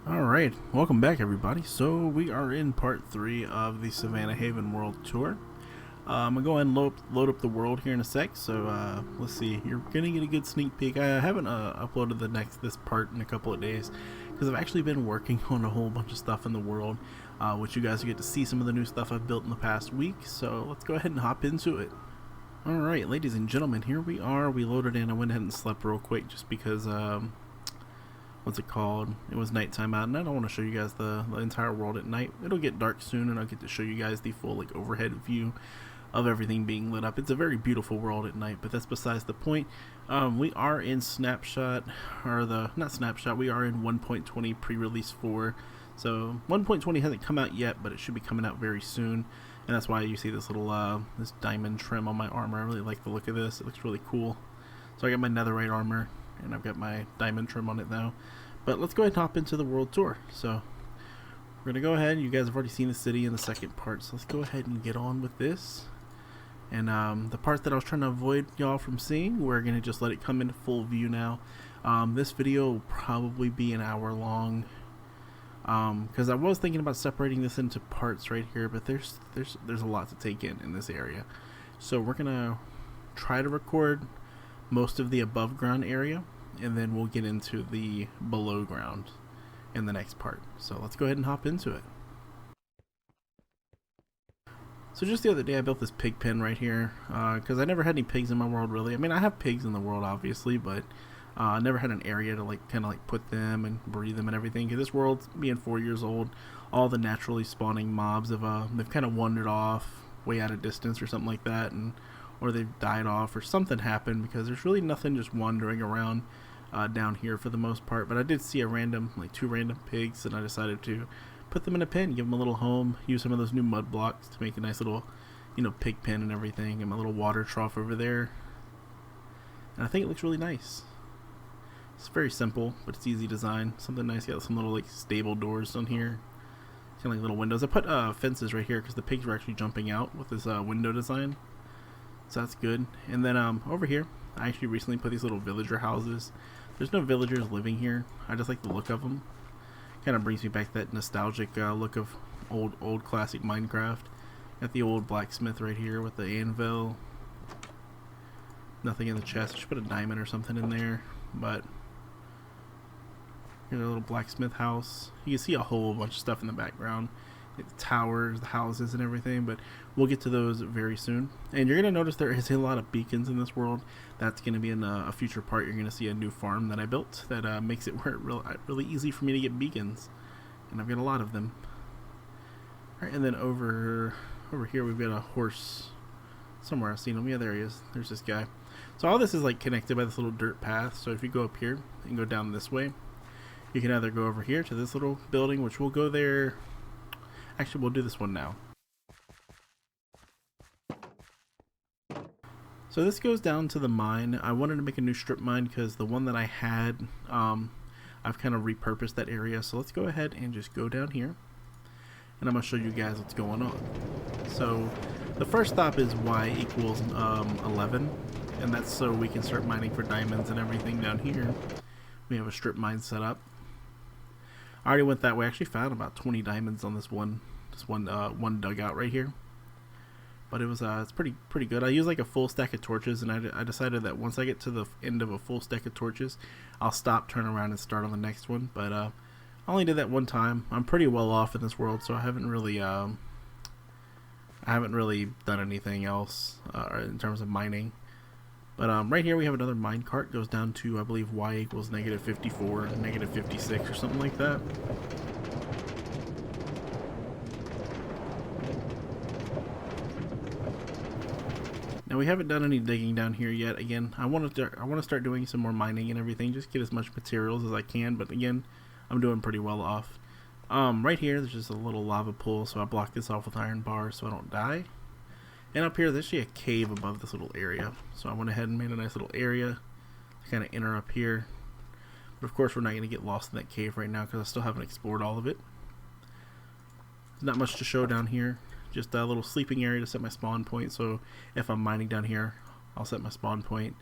Alright, welcome back everybody. So we are in part 3 of the Savannahaven World Tour. I'm going to go ahead and load up the world here in a sec. So let's see, you're going to get a good sneak peek. I haven't uploaded this part in a couple of days because I've actually been working on a whole bunch of stuff in the world, which you guys will get to see some of the new stuff I've built in the past week. So let's go ahead and hop into it. Alright, ladies and gentlemen, here we are. We loaded in. I went ahead and slept real quick just because what's it called? It was nighttime out, and I don't want to show you guys the entire world at night. It'll get dark soon, and I'll get to show you guys the full overhead view of everything being lit up. It's a very beautiful world at night, but that's besides the point. We are in snapshot, or not snapshot. We are in 1.20 pre-release 4. So 1.20 hasn't come out yet, but it should be coming out very soon, and that's why you see this little this diamond trim on my armor. I really like the look of this. It looks really cool. So I got my netherite armor, and I've got my diamond trim on it now. But let's go ahead and hop into the world tour. So we're gonna go ahead. You guys have already seen the city in the second part, so let's go ahead and get on with this. And the part that I was trying to avoid y'all from seeing, we're gonna just let it come into full view now. This video will probably be an hour long, because I was thinking about separating this into parts right here, but there's a lot to take in this area. So we're gonna try to record most of the above ground area, and then we'll get into the below ground in the next part. So let's go ahead and hop into it. So just the other day I built this pig pen right here, because I never had any pigs in my world really. I mean, I have pigs in the world obviously, but I never had an area to kind of put them and breed them and everything. Because this world, being 4 years old, all the naturally spawning mobs have they've kind of wandered off way out of distance or something like that, or they've died off or something happened, because there's really nothing just wandering around down here for the most part. But I did see two random pigs, and I decided to put them in a pen, give them a little home, use some of those new mud blocks to make a nice little, pig pen and everything, and my little water trough over there. And I think it looks really nice. It's very simple, but it's easy design. Something nice. Got some little stable doors on here, kind of little windows. I put fences right here because the pigs were actually jumping out with this window design. So that's good. And then over here, I actually recently put these little villager houses. There's no villagers living here. I just like the look of them. Kind of brings me back to that nostalgic look of old classic Minecraft. Got the old blacksmith right here with the anvil. Nothing in the chest. I should put a diamond or something in there. But here's a little blacksmith house. You can see a whole bunch of stuff in the background. The towers, the houses, and everything, but we'll get to those very soon. And you're going to notice there is a lot of beacons in this world. That's going to be in a future part. You're going to see a new farm that I built that makes it really easy for me to get beacons, and I've got a lot of them. Alright, and then over here we've got a horse somewhere. I've seen him. Yeah, there he is. There's this guy. So all this is connected by this little dirt path. So if you go up here and go down this way, you can either go over here to this little building, which we'll go there. Actually, we'll do this one now. So this goes down to the mine. I wanted to make a new strip mine because the one that I had, I've kind of repurposed that area. So let's go ahead and just go down here, and I'm going to show you guys what's going on. So the first stop is y equals 11, and that's so we can start mining for diamonds and everything down here. We have a strip mine set up. I already went that way. I actually found about 20 diamonds on this one dugout right here. But it was it's pretty good. I use a full stack of torches, and I decided that once I get to the end of a full stack of torches, I'll stop, turn around, and start on the next one. But I only did that one time. I'm pretty well off in this world, so I haven't really done anything else in terms of mining. But right here we have another mine cart. Goes down to, I believe, y equals -54, -56, or something like that. Now we haven't done any digging down here yet. Again, I want to start doing some more mining and everything. Just get as much materials as I can. But again, I'm doing pretty well off. Right here, there's just a little lava pool, so I blocked this off with iron bars so I don't die. And up here, there's actually a cave above this little area. So I went ahead and made a nice little area to kind of enter up here. But of course, we're not going to get lost in that cave right now because I still haven't explored all of it. There's not much to show down here. Just a little sleeping area to set my spawn point. So if I'm mining down here, I'll set my spawn point.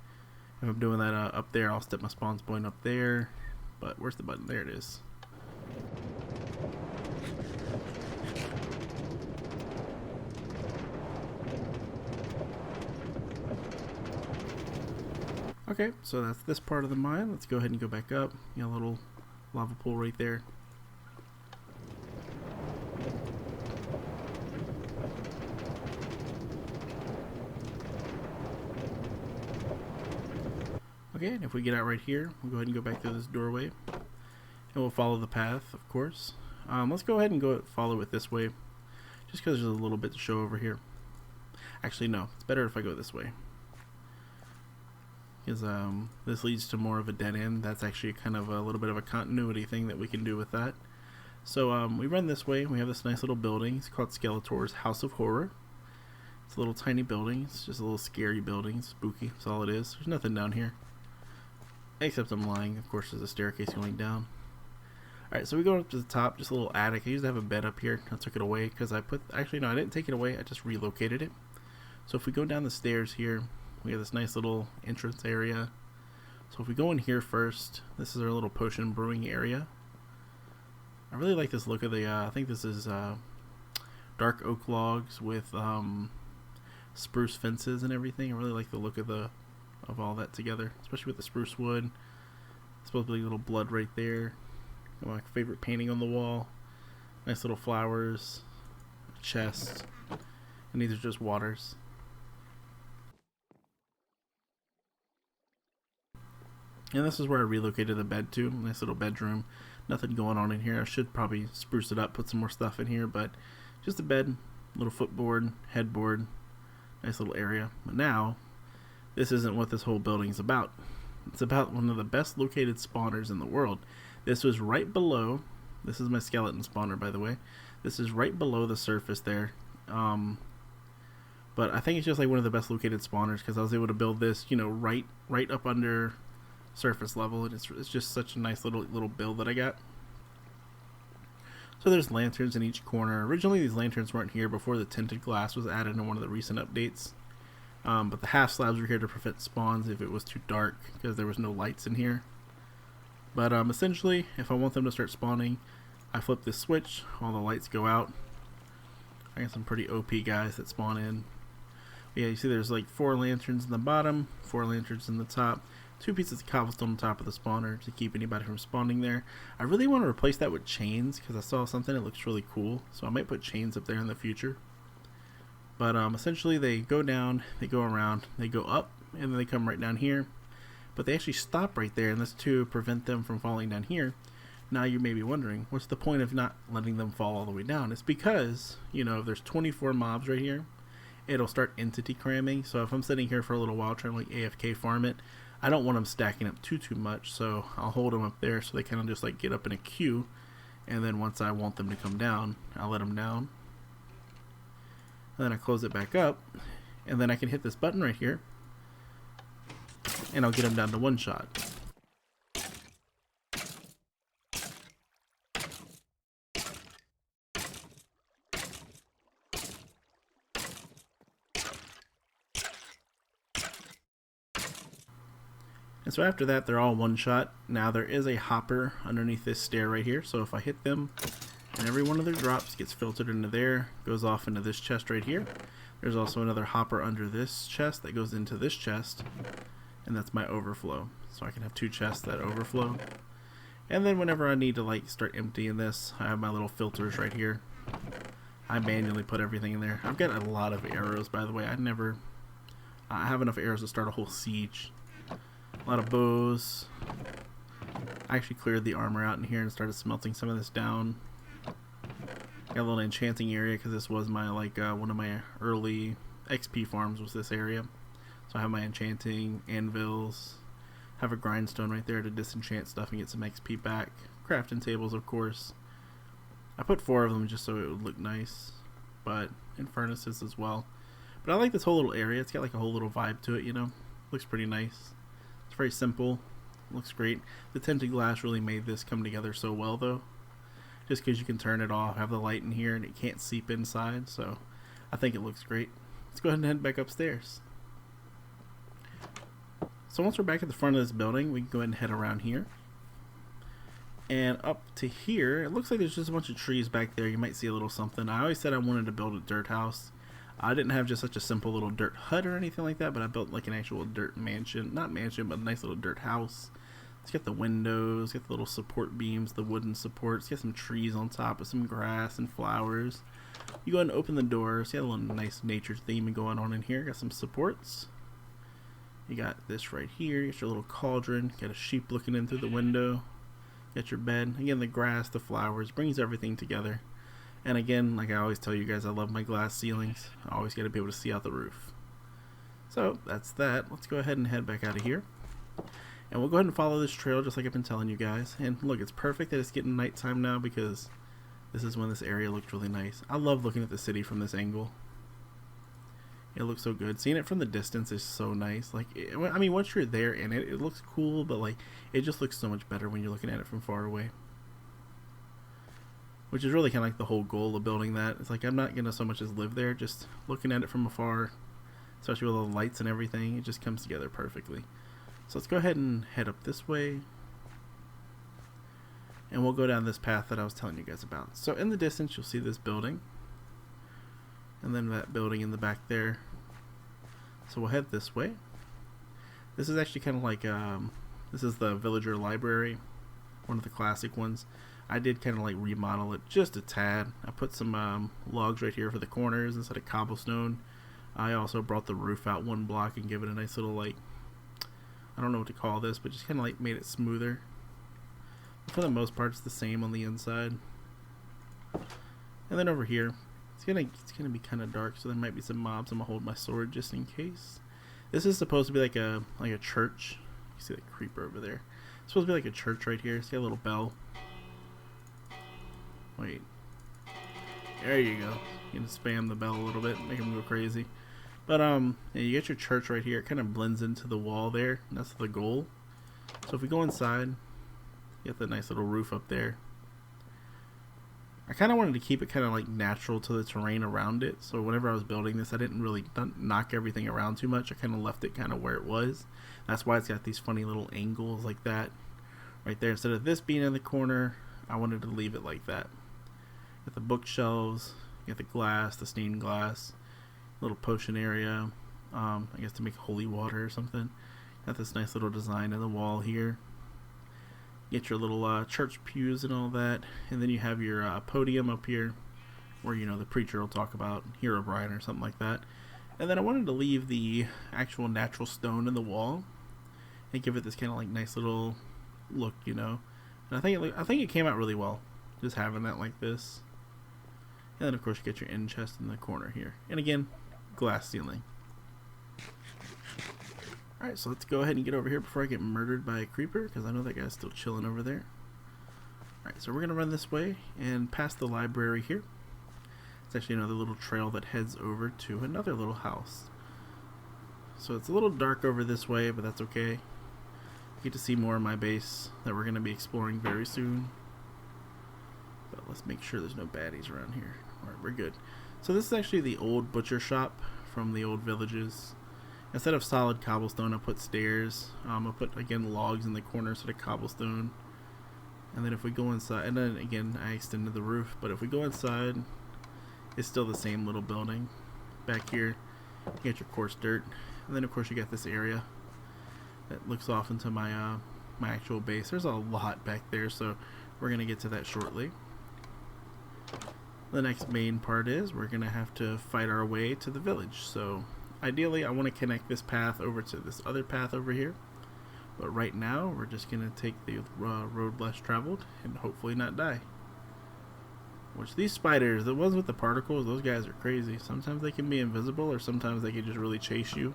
If I'm doing that up there, I'll set my spawn point up there. But where's the button? There it is. Okay, so that's this part of the mine. Let's go ahead and go back up. You know, a little lava pool right there. Okay, and if we get out right here, we'll go ahead and go back through this doorway. And we'll follow the path, of course. Let's go ahead and go follow it this way. Just because there's a little bit to show over here. Actually, no. It's better if I go this way. Because this leads to more of a dead end. That's actually kind of a little bit of a continuity thing that we can do with that. So we run this way. We have this nice little building. It's called Skeletor's House of Horror. It's a little tiny building. It's just a little scary building. Spooky. That's all it is. There's nothing down here. Except I'm lying. Of course, there's a staircase going down. Alright, so we go up to the top. Just a little attic. I used to have a bed up here. I took it away because I put... Actually, no, I didn't take it away. I just relocated it. So if we go down the stairs here, we have this nice little entrance area. So if we go in here first, this is our little potion brewing area. I really like this look of the, I think this is dark oak logs with spruce fences and everything. I really like the look of all that together, especially with the spruce wood. Supposed to be a little blood right there. My favorite painting on the wall. Nice little flowers, a chest, and these are just waters. And this is where I relocated the bed to. Nice little bedroom. Nothing going on in here. I should probably spruce it up, put some more stuff in here, but just a bed, little footboard, headboard, nice little area. But now, this isn't what this whole building's about. It's about one of the best located spawners in the world. This was right below, this is my skeleton spawner, by the way. This is right below the surface there. But I think it's just like one of the best located spawners because I was able to build this, you know, right up under surface level, and it's just such a nice little build that I got. So there's lanterns in each corner. Originally these lanterns weren't here before the tinted glass was added in one of the recent updates. But the half slabs were here to prevent spawns if it was too dark because there was no lights in here. But essentially, if I want them to start spawning, I flip this switch, all the lights go out. I got some pretty OP guys that spawn in. But yeah, you see there's like 4 lanterns in the bottom, 4 lanterns in the top, 2 pieces of cobblestone on top of the spawner to keep anybody from spawning there. I really want to replace that with chains because I saw something that looks really cool. So I might put chains up there in the future. But essentially they go down, they go around, they go up, and then they come right down here. But they actually stop right there, and that's to prevent them from falling down here. Now you may be wondering, what's the point of not letting them fall all the way down? It's because, you know, if there's 24 mobs right here, it'll start entity cramming. So if I'm sitting here for a little while trying to like AFK farm it, I don't want them stacking up too much. So I'll hold them up there so they kind of just like get up in a queue. And then once I want them to come down, I'll let them down. And then I close it back up, and then I can hit this button right here, and I'll get them down to 1 shot. And so after that, they're all 1 shot. Now there is a hopper underneath this stair right here, so if I hit them, and every one of their drops gets filtered into there, goes off into this chest right here. There's also another hopper under this chest that goes into this chest, and that's my overflow. So I can have 2 chests that overflow. And then whenever I need to like start emptying this, I have my little filters right here. I manually put everything in there. I've got a lot of arrows, by the way. I have enough arrows to start a whole siege. A lot of bows. I actually cleared the armor out in here and started smelting some of this down. Got a little enchanting area because this was my one of my early XP farms was this area. So I have my enchanting anvils. Have a grindstone right there to disenchant stuff and get some XP back. Crafting tables, of course. I put 4 of them just so it would look nice, but and furnaces as well. But I like this whole little area. It's got like a whole little vibe to it, you know. Looks pretty nice. It's very simple. Looks great. The tinted glass really made this come together so well, though. Just because you can turn it off, have the light in here, and it can't seep inside. So I think it looks great. Let's go ahead and head back upstairs. So once we're back at the front of this building, we can go ahead and head around here. And up to here, it looks like there's just a bunch of trees back there. You might see a little something. I always said I wanted to build a dirt house. I didn't have just such a simple little dirt hut or anything like that, but I built like an actual dirt mansion. Not mansion, but a nice little dirt house. It's got the windows, got the little support beams, the wooden supports, got some trees on top with some grass and flowers. You go ahead and open the door, see a little nice nature theme going on in here. Got some supports. You got this right here, you got your little cauldron, got a sheep looking in through the window. Got your bed. Again, the grass, the flowers, brings everything together. And again, like I always tell you guys, I love my glass ceilings. I always got to be able to see out the roof. So that's that. Let's go ahead and head back out of here. And we'll go ahead and follow this trail just like I've been telling you guys. And look, it's perfect that it's getting nighttime now because this is when this area looked really nice. I love looking at the city from this angle. It looks so good. Seeing it from the distance is so nice. Like, I mean, once you're there in it, it looks cool, but like, it just looks so much better when you're looking at it from far away. Which is really kind of like the whole goal of building that. It's like, I'm not going to so much as live there, just looking at it from afar, especially with all the lights and everything, it just comes together perfectly. So let's go ahead and head up this way. And we'll go down this path that I was telling you guys about. So in the distance, you'll see this building. And then that building in the back there. So we'll head this way. This is actually kind of like, this is the villager library, one of the classic ones. I did kind of like remodel it just a tad. I put some logs right here for the corners instead of cobblestone. I also brought the roof out one block and give it a nice little, like, I don't know what to call this, but just kind of like made it smoother. But for the most part, it's the same on the inside. And then over here, it's gonna be kind of dark, so there might be some mobs. I'm gonna hold my sword just in case. This is supposed to be like a church. You see that creeper over there? It's supposed to be like a church right here. See a little bell? Wait. There you go. You can spam the bell a little bit, make them go crazy. But yeah, you get your church right here. It kind of blends into the wall there. And that's the goal. So if we go inside, you got the nice little roof up there. I kind of wanted to keep it kind of like natural to the terrain around it. So whenever I was building this, I didn't really knock everything around too much. I kind of left it kind of where it was. That's why it's got these funny little angles like that right there. Instead of this being in the corner, I wanted to leave it like that. Got the bookshelves, you got the glass, the stained glass, little potion area, I guess to make holy water or something. Got this nice little design in the wall here. Get your little church pews and all that, and then you have your podium up here where, you know, the preacher will talk about Herobrine or something like that. And then I wanted to leave the actual natural stone in the wall and give it this kind of like nice little look, you know. And I think it came out really well, just having that like this. And then of course you get your end chest in the corner here, and again, glass ceiling. Alright, so let's go ahead and get over here before I get murdered by a creeper, because I know that guy's still chilling over there. Alright, so we're going to run this way and past the library here. It's actually another little trail that heads over to another little house. So it's a little dark over this way, but that's okay. You get to see more of my base that we're going to be exploring very soon. But let's make sure there's no baddies around here. Alright, we're good. So this is actually the old butcher shop from the old villages. Instead of solid cobblestone, I put stairs. I put, again, logs in the corner instead of cobblestone. And then if we go inside, and then again, I extended the roof. But if we go inside, it's still the same little building. Back here, you get your coarse dirt. And then, of course, you got this area that looks off into my my actual base. There's a lot back there, so we're going to get to that shortly. The next main part is we're going to have to fight our way to the village. So ideally, I want to connect this path over to this other path over here. But right now, we're just going to take the road less traveled and hopefully not die. Which these spiders, the ones with the particles, those guys are crazy. Sometimes they can be invisible, or sometimes they can just really chase you.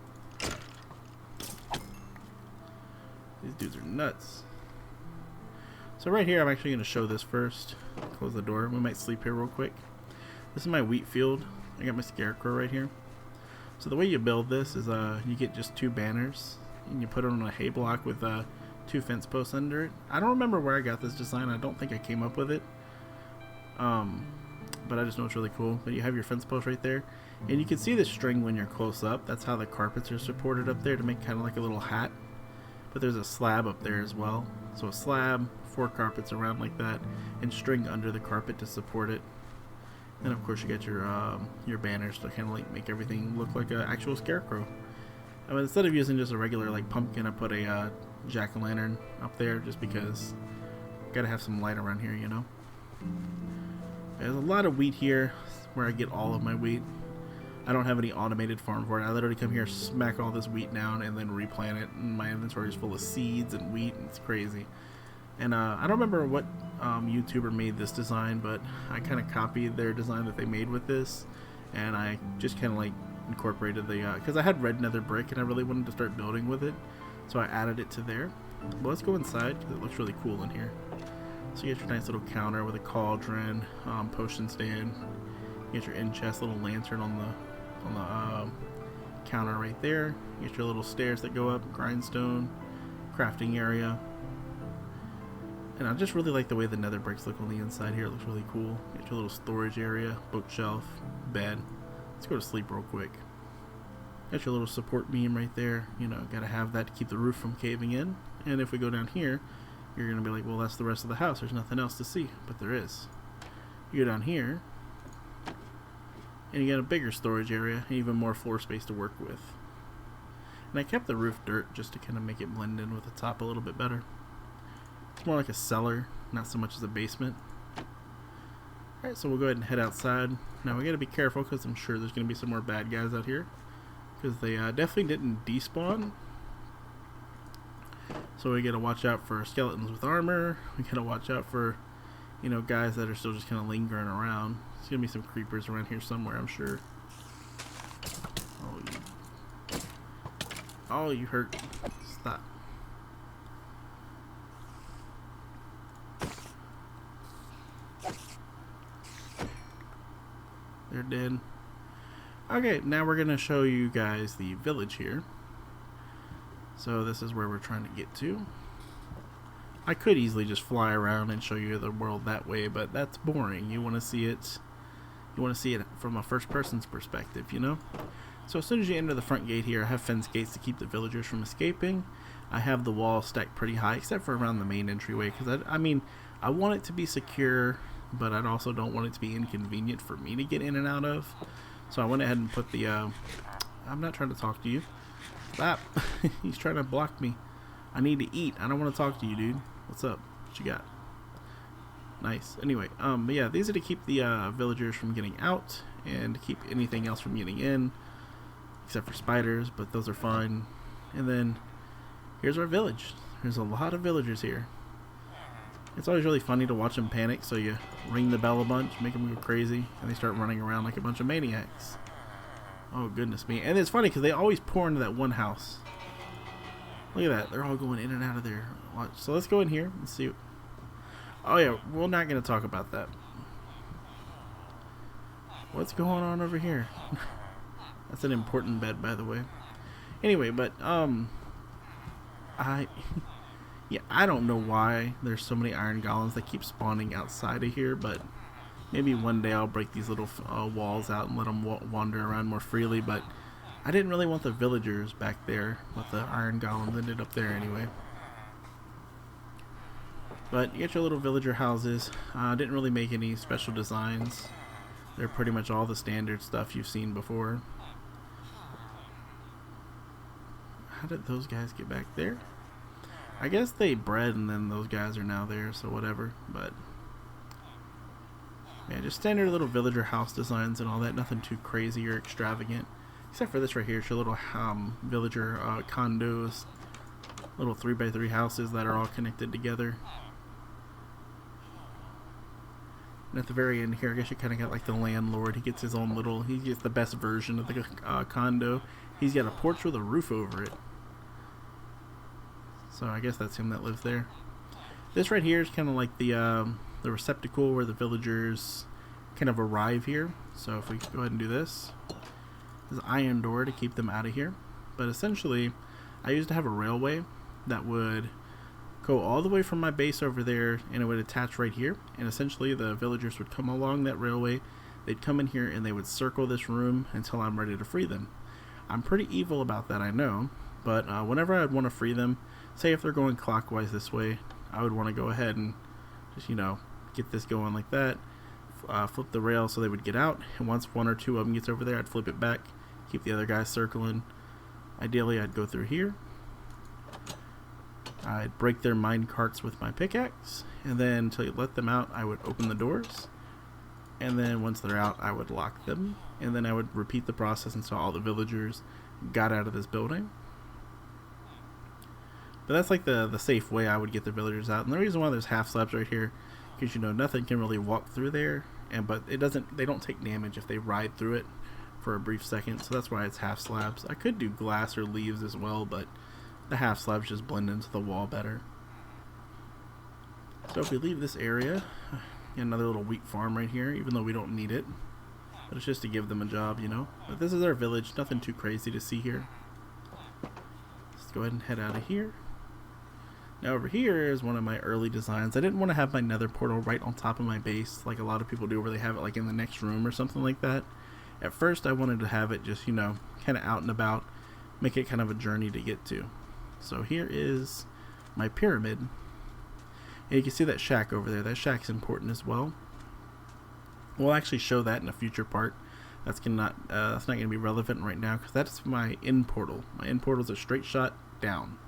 These dudes are nuts. So right here, I'm actually going to show this first. Close the door. We might sleep here real quick. This is my wheat field. I got my scarecrow right here. So the way you build this is you get just 2 banners, and you put it on a hay block with 2 fence posts under it. I don't remember where I got this design. I don't think I came up with it. But I just know it's really cool. But you have your fence post right there, and you can see the string when you're close up. That's how the carpets are supported up there to make kind of like a little hat. But there's a slab up there as well. So a slab, 4 carpets around like that, and string under the carpet to support it. And of course you got your banners to kind of like make everything look like an actual scarecrow. I mean, instead of using just a regular like pumpkin, I put a jack-o'-lantern up there just because gotta have some light around here, you know. There's a lot of wheat here where I get all of my wheat. I don't have any automated farm for it. I literally come here, smack all this wheat down, and then replant it. And my inventory is full of seeds and wheat, and it's crazy. And I don't remember what YouTuber made this design, but I kind of copied their design that they made with this, and I just kind of like incorporated the because I had red nether brick and I really wanted to start building with it, so I added it to there. Well, let's go inside because it looks really cool in here. So you get your nice little counter with a cauldron, potion stand. You get your in chest little lantern on the counter right there. You get your little stairs that go up, grindstone, crafting area. And I just really like the way the nether bricks look on the inside here. It looks really cool. You get your little storage area, bookshelf, bed. Let's go to sleep real quick. Got your little support beam right there. You know, gotta have that to keep the roof from caving in. And if we go down here, you're gonna be like, well, that's the rest of the house. There's nothing else to see, but there is. You go down here, and you got a bigger storage area, and even more floor space to work with. And I kept the roof dirt just to kind of make it blend in with the top a little bit better. It's more like a cellar, not so much as a basement. Alright, so we'll go ahead and head outside. Now we gotta be careful because I'm sure there's gonna be some more bad guys out here, because they definitely didn't despawn. So we gotta watch out for skeletons with armor. We gotta watch out for, you know, guys that are still just kind of lingering around. There's gonna be some creepers around here somewhere, I'm sure. Oh, you hurt. Stop. They're dead. Okay, now we're gonna show you guys the village here. So this is where we're trying to get to. I could easily just fly around and show you the world that way, but that's boring. You want to see it. You want to see it from a first person's perspective, you know? So as soon as you enter the front gate here, I have fence gates to keep the villagers from escaping. I have the wall stacked pretty high, except for around the main entryway, because I mean, I want it to be secure, but I also don't want it to be inconvenient for me to get in and out of. So I went ahead and put the, I'm not trying to talk to you. Stop. He's trying to block me. I need to eat. I don't want to talk to you, dude. What's up? What you got? Nice. Anyway, but yeah, these are to keep the villagers from getting out and to keep anything else from getting in, except for spiders, but those are fine. And then here's our village. There's a lot of villagers here. It's always really funny to watch them panic, so you ring the bell a bunch, make them go crazy, and they start running around like a bunch of maniacs. Oh, goodness me. And it's funny because they always pour into that one house. Look at that. They're all going in and out of there. So let's go in here and see. Oh yeah, we're not going to talk about that. What's going on over here? That's an important bed, by the way. Anyway, but yeah, I don't know why there's so many iron golems that keep spawning outside of here, but maybe one day I'll break these little walls out and let them wander around more freely. But I didn't really want the villagers back there with the iron golems. Ended up there anyway. But you get your little villager houses. Didn't really make any special designs. They're pretty much all the standard stuff you've seen before. How did those guys get back there? I guess they bred and then those guys are now there, so whatever. But yeah, just standard little villager house designs and all that. Nothing too crazy or extravagant. Except for this right here. It's your little villager condos. Little 3x3 houses that are all connected together. And at the very end here, I guess you kind of got like the landlord. He gets his own little, he gets the best version of the condo. He's got a porch with a roof over it. So I guess that's him that lives there. This right here is kind of like the receptacle where the villagers kind of arrive here. So if we go ahead and do this, there's an iron door to keep them out of here. But essentially, I used to have a railway that would go all the way from my base over there, and it would attach right here. And essentially, the villagers would come along that railway. They'd come in here and they would circle this room until I'm ready to free them. I'm pretty evil about that, I know. But whenever I'd want to free them, say if they're going clockwise this way, I would want to go ahead and just, you know, get this going like that. flip the rail so they would get out, and once one or two of them gets over there, I'd flip it back, keep the other guys circling. Ideally, I'd go through here. I'd break their mine carts with my pickaxe, and then until you let them out, I would open the doors, and then once they're out, I would lock them, and then I would repeat the process until all the villagers got out of this building. But that's like the safe way I would get the villagers out. And the reason why there's half slabs right here, because nothing can really walk through there, but they don't take damage if they ride through it for a brief second. So that's why it's half slabs. I could do glass or leaves as well, but the half slabs just blend into the wall better. So if we leave this area, another little wheat farm right here, even though we don't need it, but it's just to give them a job, But this is our village. Nothing too crazy to see here. Let's go ahead and head out of here. Now over here is one of my early designs. I didn't want to have my nether portal right on top of my base like a lot of people do, where they have it like in the next room or something like that. At first I wanted to have it just, kind of out and about, make it kind of a journey to get to. So here is my pyramid. And you can see that shack over there. That shack's important as well. We'll actually show that in a future part. That's not going to be relevant right now, because that's my end portal. My end portal is a straight shot down.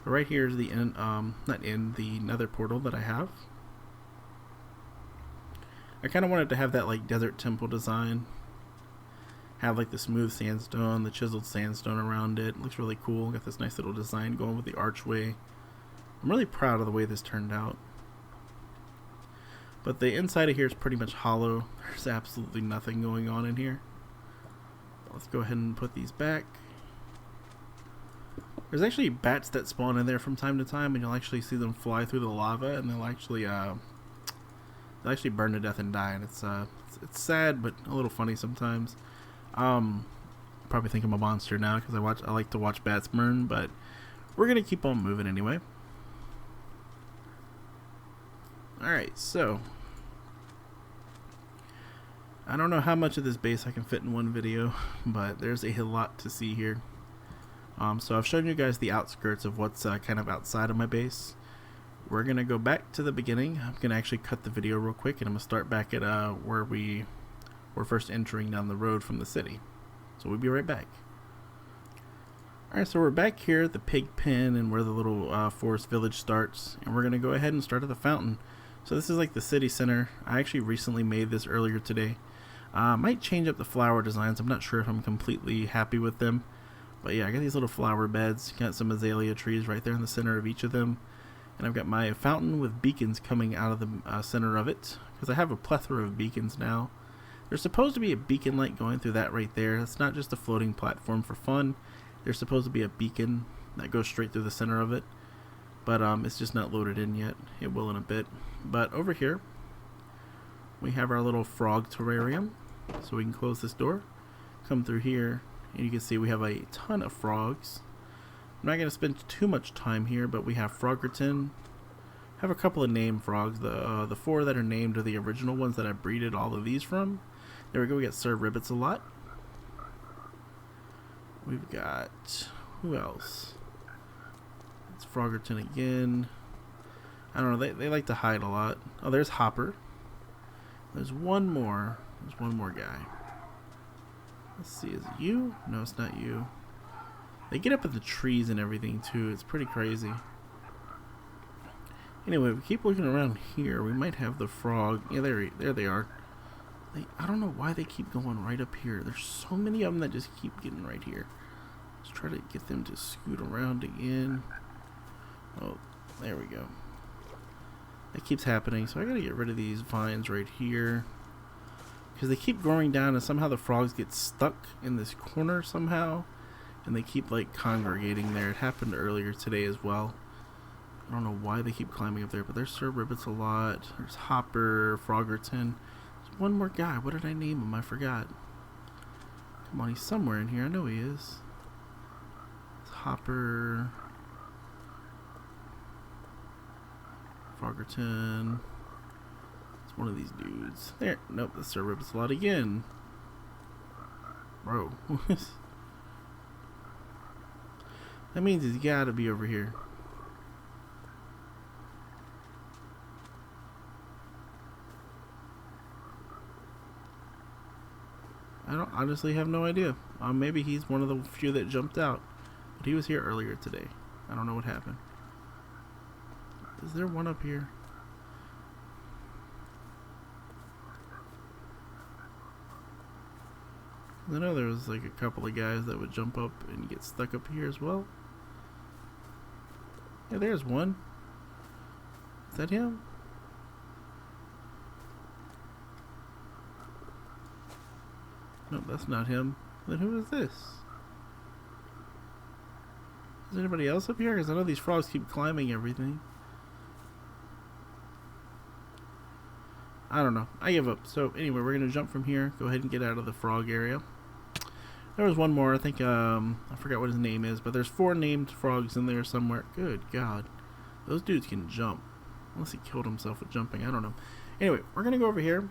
But right here is the the nether portal that I have. I kind of wanted to have that like desert temple design. Have like the smooth sandstone, the chiseled sandstone around it. Looks really cool. Got this nice little design going with the archway. I'm really proud of the way this turned out. But the inside of here is pretty much hollow. There's absolutely nothing going on in here. Let's go ahead and put these back. There's actually bats that spawn in there from time to time, and you'll actually see them fly through the lava, and they'll actually burn to death and die. And it's sad, but a little funny sometimes. Probably think I'm a monster now because I like to watch bats burn, but we're gonna keep on moving anyway. Alright, so I don't know how much of this base I can fit in one video, but there's a lot to see here. So I've shown you guys the outskirts of what's kind of outside of my base. We're gonna go back to the beginning. I'm gonna actually cut the video real quick, and I'm gonna start back at where we were first entering down the road from the city. So we'll be right back. Alright, so we're back here at the pig pen and where the little forest village starts, and we're gonna go ahead and start at the fountain. So this is like the city center. I actually recently made this earlier today. Might change up the flower designs. I'm not sure if I'm completely happy with them. But yeah, I got these little flower beds. Got some azalea trees right there in the center of each of them. And I've got my fountain with beacons coming out of the center of it, because I have a plethora of beacons now. There's supposed to be a beacon light going through that right there. It's not just a floating platform for fun. There's supposed to be a beacon that goes straight through the center of it. But it's just not loaded in yet. It will in a bit. But over here, we have our little frog terrarium. So we can close this door, come through here, and you can see we have a ton of frogs. I'm not going to spend too much time here, but we have Froggerton. Have a couple of named frogs. The four that are named are the original ones that I breeded all of these from. There we go. We got Sir Ribbits a lot. We've got, who else? It's Froggerton again. I don't know. They like to hide a lot. Oh, there's Hopper. There's one more. There's one more guy. Let's see. Is it you? No, it's not you. They get up in the trees and everything too. It's pretty crazy. Anyway, if we keep looking around here, we might have the frog. Yeah, there they are. I don't know why they keep going right up here. There's so many of them that just keep getting right here. Let's try to get them to scoot around again. Oh, there we go. That keeps happening, so I gotta get rid of these vines right here, because they keep growing down, and somehow the frogs get stuck in this corner somehow, and they keep like congregating there. It happened earlier today as well. I don't know why they keep climbing up there, but there's Sir Ribbits a lot. There's Hopper, Froggerton. There's one more guy. What did I name him? I forgot. Come on, he's somewhere in here. I know he is. It's Hopper, Froggerton. It's one of these dudes. There. Nope, that's Sir Ribbits a lot again. Bro. That means he's gotta be over here. don't honestly have no idea. Maybe he's one of the few that jumped out. But he was here earlier today. I don't know what happened. Is there one up here? I know there was like a couple of guys that would jump up and get stuck up here as well. Yeah, there's one. Is that him? No, that's not him. Then who is this? Is anybody else up here? Because I know these frogs keep climbing everything. I don't know. I give up. So anyway, we're going to jump from here. Go ahead and get out of the frog area. There was one more. I think, I forgot what his name is. But there's 4 named frogs in there somewhere. Good God. Those dudes can jump. Unless he killed himself with jumping. I don't know. Anyway, we're going to go over here.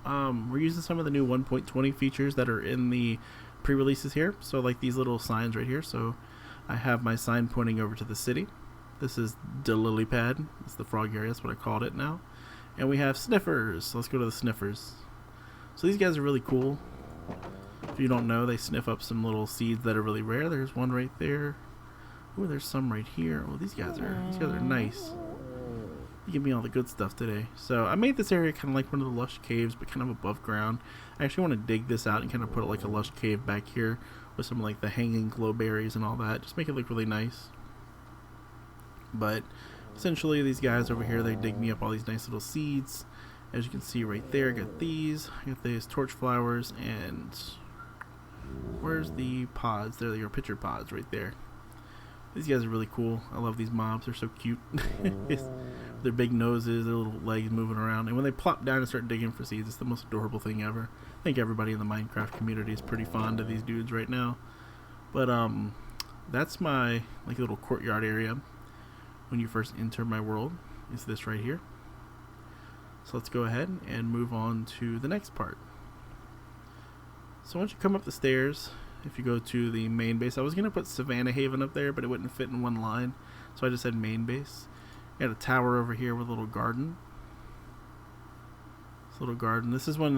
We're using some of the new 1.20 features that are in the pre-releases here. So like these little signs right here. So I have my sign pointing over to the city. This is the lily pad. It's the frog area. That's what I called it now. And we have sniffers. So let's go to the sniffers. So these guys are really cool. If you don't know, they sniff up some little seeds that are really rare. There's one right there. Oh, there's some right here. Oh, these guys are nice. You give me all the good stuff today. So I made this area kind of like one of the lush caves, but kind of above ground. I actually want to dig this out and kind of put it like a lush cave back here with some like the hanging glowberries and all that. Just make it look really nice. But essentially these guys over here, they dig me up all these nice little seeds. As you can see right there, I got these. I got these torch flowers, and where's the pods? There they are, pitcher pods right there. These guys are really cool. I love these mobs. They're so cute. Their big noses, their little legs moving around. And when they plop down and start digging for seeds, it's the most adorable thing ever. I think everybody in the Minecraft community is pretty fond of these dudes right now. But that's my like little courtyard area when you first enter my world. Is this right here. So let's go ahead and move on to the next part. So once you come up the stairs, if you go to the main base, I was going to put Savannahaven up there, but it wouldn't fit in one line. So I just said main base. Got a tower over here with a little garden. This little garden. This is when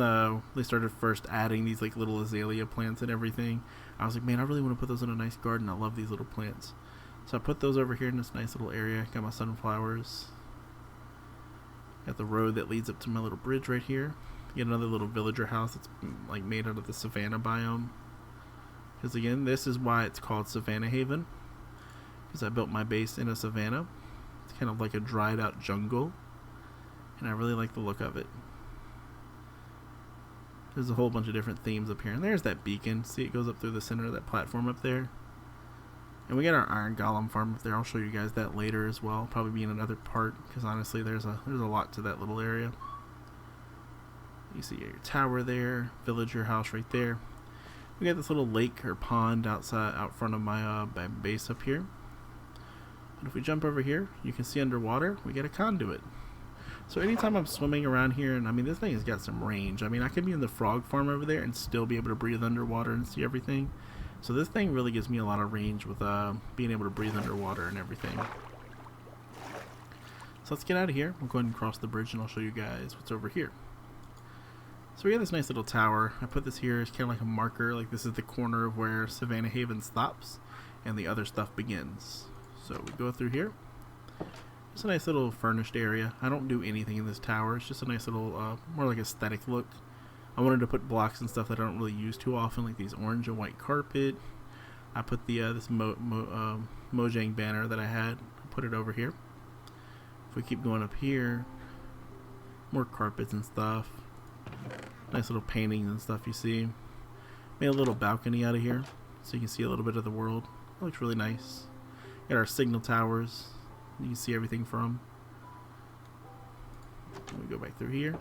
they started first adding these like little azalea plants and everything. I was like, man, I really want to put those in a nice garden. I love these little plants. So I put those over here in this nice little area. Got my sunflowers. Got the road that leads up to my little bridge right here. Get another little villager house that's like made out of the savanna biome. Because again, this is why it's called Savannahaven. Because I built my base in a savanna. It's kind of like a dried out jungle. And I really like the look of it. There's a whole bunch of different themes up here. And there's that beacon. See, it goes up through the center of that platform up there. And we got our iron golem farm up there. I'll show you guys that later as well. Probably be in another part. Because honestly, there's a lot to that little area. You see your tower there. Villager house right there. We got this little lake or pond out front of my base up here. And if we jump over here, you can see underwater, we get a conduit. So anytime I'm swimming around here, and I mean, this thing has got some range. I mean, I could be in the frog farm over there and still be able to breathe underwater and see everything. So this thing really gives me a lot of range with being able to breathe underwater and everything. So let's get out of here. We'll go ahead and cross the bridge and I'll show you guys what's over here. So we have this nice little tower. I put this here as kind of like a marker, like this is the corner of where Savannahaven stops and the other stuff begins. So we go through here. It's a nice little furnished area. I don't do anything in this tower. It's just a nice little, more like aesthetic look. I wanted to put blocks and stuff that I don't really use too often, like these orange and white carpet. I put the this Mojang banner that I had. I put it over here. If we keep going up here, more carpets and stuff. Nice little paintings and stuff you see. Made a little balcony out of here so you can see a little bit of the world. It looks really nice. Got our signal towers. You can see everything from. We go back through here.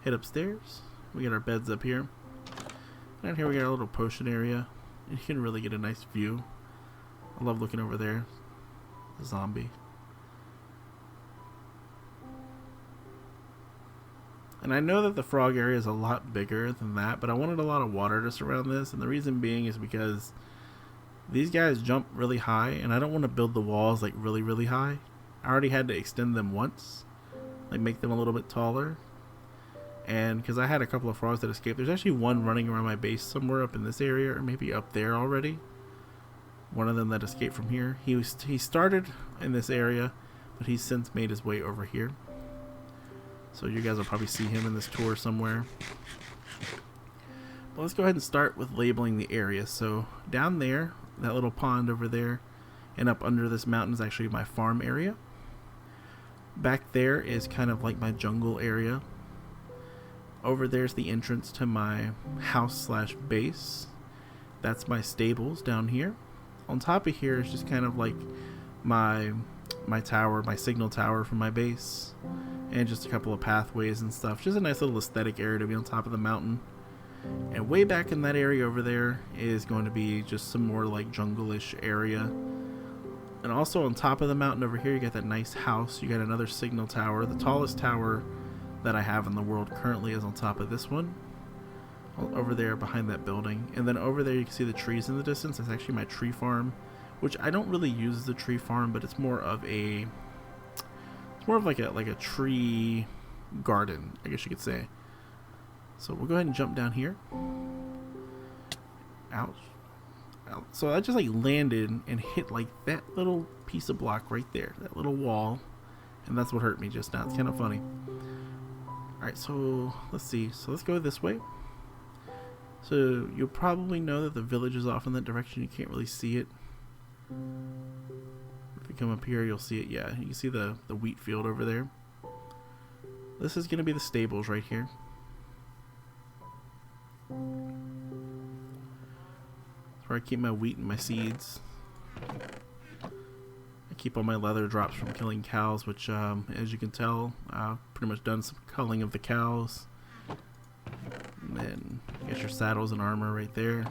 Head upstairs. We got our beds up here. Down here we got our little potion area. You can really get a nice view. I love looking over there. The zombie. And I know that the frog area is a lot bigger than that, but I wanted a lot of water to surround this, and the reason being is because these guys jump really high, and I don't want to build the walls like really, really high. I already had to extend them once, like make them a little bit taller. And because I had a couple of frogs that escaped, there's actually one running around my base somewhere up in this area, or maybe up there already. One of them that escaped from here. He started in this area, but he's since made his way over here. So you guys will probably see him in this tour somewhere. But let's go ahead and start with labeling the area. So down there, that little pond over there, and up under this mountain is actually my farm area. Back there is kind of like my jungle area. Over there's the entrance to my house/base. That's my stables down here. On top of here is just kind of like my tower, my signal tower for my base, and just a couple of pathways and stuff. Just a nice little aesthetic area to be on top of the mountain. And way back in that area over there is going to be just some more like jungle-ish area. And also on top of the mountain over here, you got that nice house. You got another signal tower. The tallest tower that I have in the world currently is on top of this one, over there behind that building. And then over there you can see the trees in the distance. That's actually my tree farm, which I don't really use as a tree farm, but it's more of like a tree garden, I guess you could say. So we'll go ahead and jump down here. Ouch. So I just like landed and hit like that little piece of block right there, that little wall, and that's what hurt me just now. It's kind of funny. Alright, so let's see. So let's go this way. So you'll probably know that the village is off in that direction. You can't really see it. If you come up here, you'll see it. Yeah, you can see the wheat field over there. This is going to be the stables right here. That's where I keep my wheat and my seeds. I keep all my leather drops from killing cows, which, as you can tell, I've pretty much done some culling of the cows. And then you got your saddles and armor right there.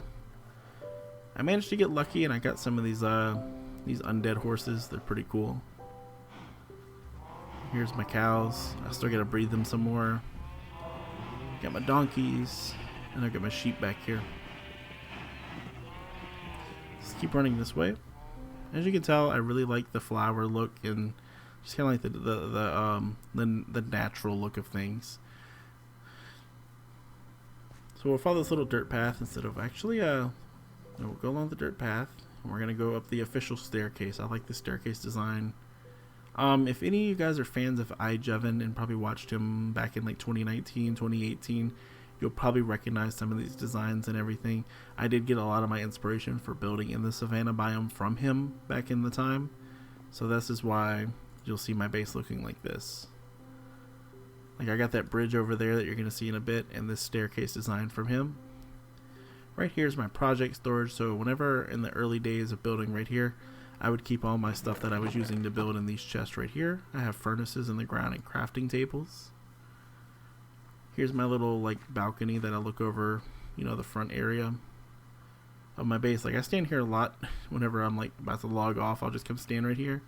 I managed to get lucky, and I got some of these undead horses. They're pretty cool. Here's my cows. I still gotta breed them some more. Got my donkeys, and I got my sheep back here. Let's keep running this way. As you can tell, I really like the flower look and just kind of like the natural look of things. So we'll follow this little dirt path instead of actually we'll go along the dirt path, and we're gonna go up the official staircase. I like the staircase design. If any of you guys are fans of iJevan and probably watched him back in like 2019, 2018, you'll probably recognize some of these designs and everything. I did get a lot of my inspiration for building in the savanna biome from him back in the time. So this is why you'll see my base looking like this. Like I got that bridge over there that you're going to see in a bit, and this staircase design from him. Right here is my project storage, so whenever in the early days of building right here, I would keep all my stuff that I was using to build in these chests right here. I have furnaces in the ground and crafting tables. Here's my little like balcony that I look over, you know, the front area of my base. Like I stand here a lot whenever I'm like about to log off. I'll just come stand right here,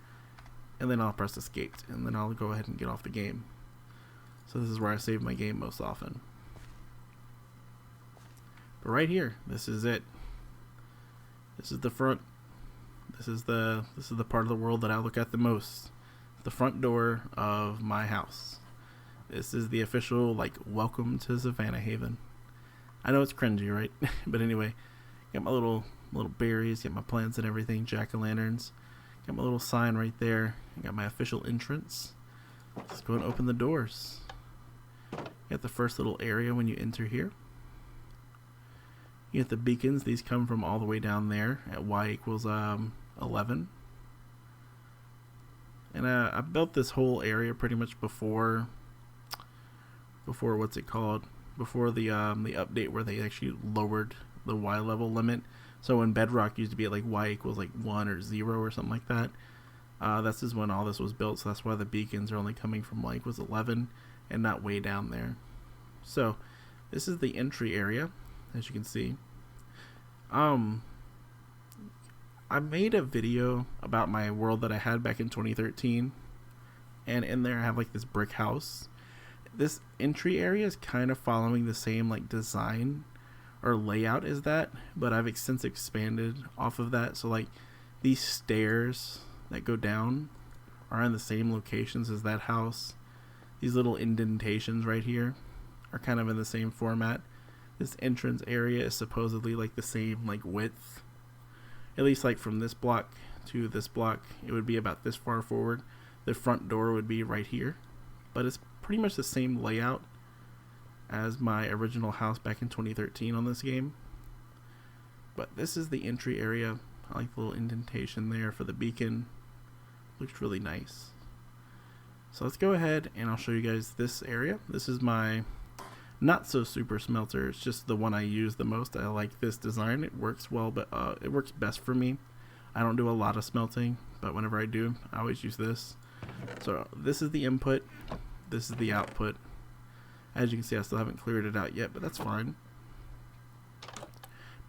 and then I'll press escape, and then I'll go ahead and get off the game. So this is where I save my game most often. But right here, this is it. This is the front. This is the part of the world that I look at the most. The front door of my house. This is the official like welcome to Savannahaven. I know it's cringy, right? But anyway, got my little berries, got my plants and everything, jack-o'-lanterns. Got my little sign right there. I got my official entrance. Let's go and open the doors. Got the first little area when you enter here. You get the beacons. These come from all the way down there at y equals 11. And I built this whole area pretty much before what's it called? Before the update where they actually lowered the Y level limit. So when Bedrock used to be at like Y equals like 1 or 0 or something like that. This is when all this was built, so that's why the beacons are only coming from Y equals 11 and not way down there. So this is the entry area, as you can see. I made a video about my world that I had back in 2013, and in there I have like this brick house. This entry area is kind of following the same like design or layout as that, but I've since expanded off of that. So like these stairs that go down are in the same locations as that house. These little indentations right here are kind of in the same format. This entrance area is supposedly like the same like width, at least like from this block to this block it would be about this far forward. The front door would be right here, but it's pretty much the same layout as my original house back in 2013 on this game. But this is the entry area. I like the little indentation there for the beacon. Looks really nice. So let's go ahead and I'll show you guys this area. This is my not so super smelter. It's just the one I use the most. I like this design. It works well, but it works best for me. I don't do a lot of smelting, but whenever I do, I always use this. So this is the input. This is the output. As you can see, I still haven't cleared it out yet, but that's fine.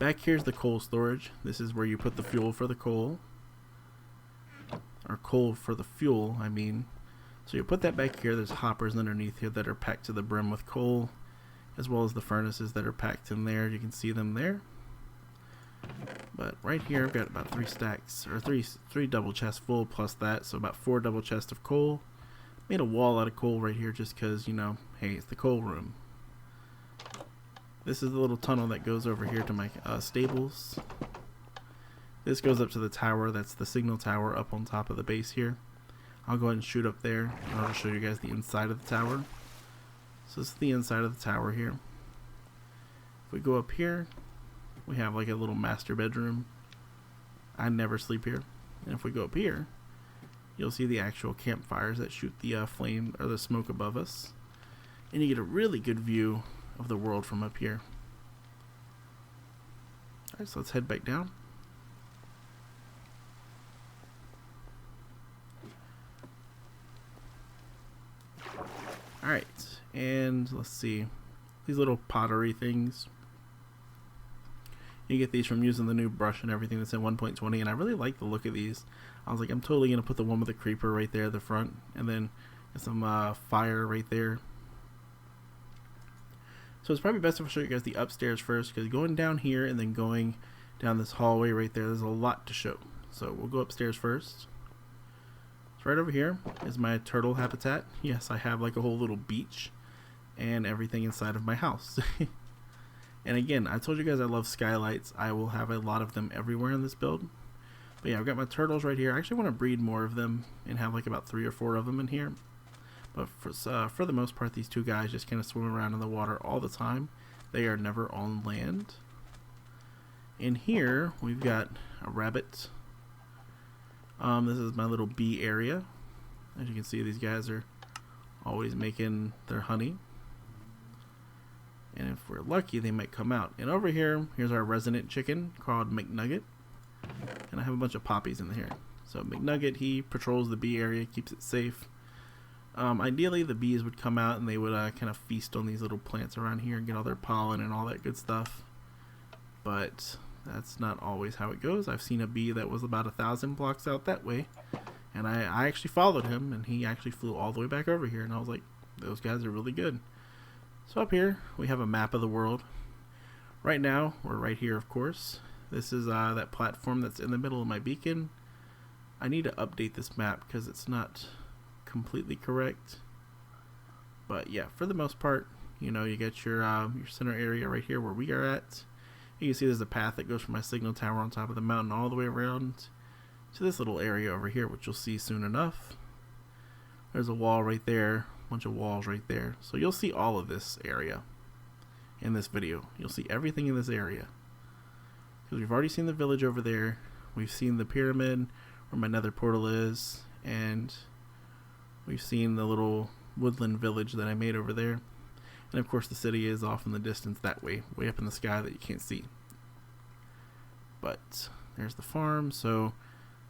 Back here's the coal storage. This is where you put the fuel for the coal. Or coal for the fuel, I mean. So you put that back here. There's hoppers underneath here that are packed to the brim with coal, as well as the furnaces that are packed in there. You can see them there. But right here I've got about 3 stacks, or three double chests full plus that, so about 4 double chests of coal. Made a wall out of coal right here just because, you know, hey, it's the coal room. This is the little tunnel that goes over here to my stables. This goes up to the tower. That's the signal tower up on top of the base here. I'll go ahead and shoot up there in order to show you guys the inside of the tower. So this is the inside of the tower here. If we go up here, we have like a little master bedroom. I never sleep here. And if we go up here, you'll see the actual campfires that shoot the flame or the smoke above us. And you get a really good view of the world from up here. Alright, so let's head back down. Alright, and let's see. These little pottery things. You get these from using the new brush and everything that's in 1.20, and I really like the look of these. I was like, I'm totally going to put the one with the creeper right there at the front, and then some fire right there. So it's probably best if I show you guys the upstairs first, because going down here and then going down this hallway right there, there's a lot to show. So we'll go upstairs first. So right over here is my turtle habitat. Yes, I have like a whole little beach and everything inside of my house. And again, I told you guys I love skylights. I will have a lot of them everywhere in this build. But yeah, I've got my turtles right here. I actually want to breed more of them and have like about 3 or 4 of them in here. But for the most part, these 2 guys just kind of swim around in the water all the time. They are never on land. In here, we've got a rabbit. This is my little bee area. As you can see, these guys are always making their honey. And if we're lucky, they might come out. And over here, here's our resident chicken called McNugget. And I have a bunch of poppies in here. So McNugget, he patrols the bee area, keeps it safe. Ideally, the bees would come out and they would kind of feast on these little plants around here and get all their pollen and all that good stuff. But that's not always how it goes. I've seen a bee that was about 1,000 blocks out that way. And I actually followed him, and he actually flew all the way back over here. And I was like, those guys are really good. So up here, we have a map of the world. Right now, we're right here, of course. This is that platform that's in the middle of my beacon. I need to update this map because it's not completely correct. But yeah, for the most part, you know, you get your center area right here where we are at. You can see there's a path that goes from my signal tower on top of the mountain all the way around to this little area over here, which you'll see soon enough. There's a wall right there. Bunch of walls right there, so you'll see all of this area in this video. You'll see everything in this area because we've already seen the village over there, we've seen the pyramid where my nether portal is, and we've seen the little woodland village that I made over there, and of course the city is off in the distance that way up in the sky that you can't see. But there's the farm. So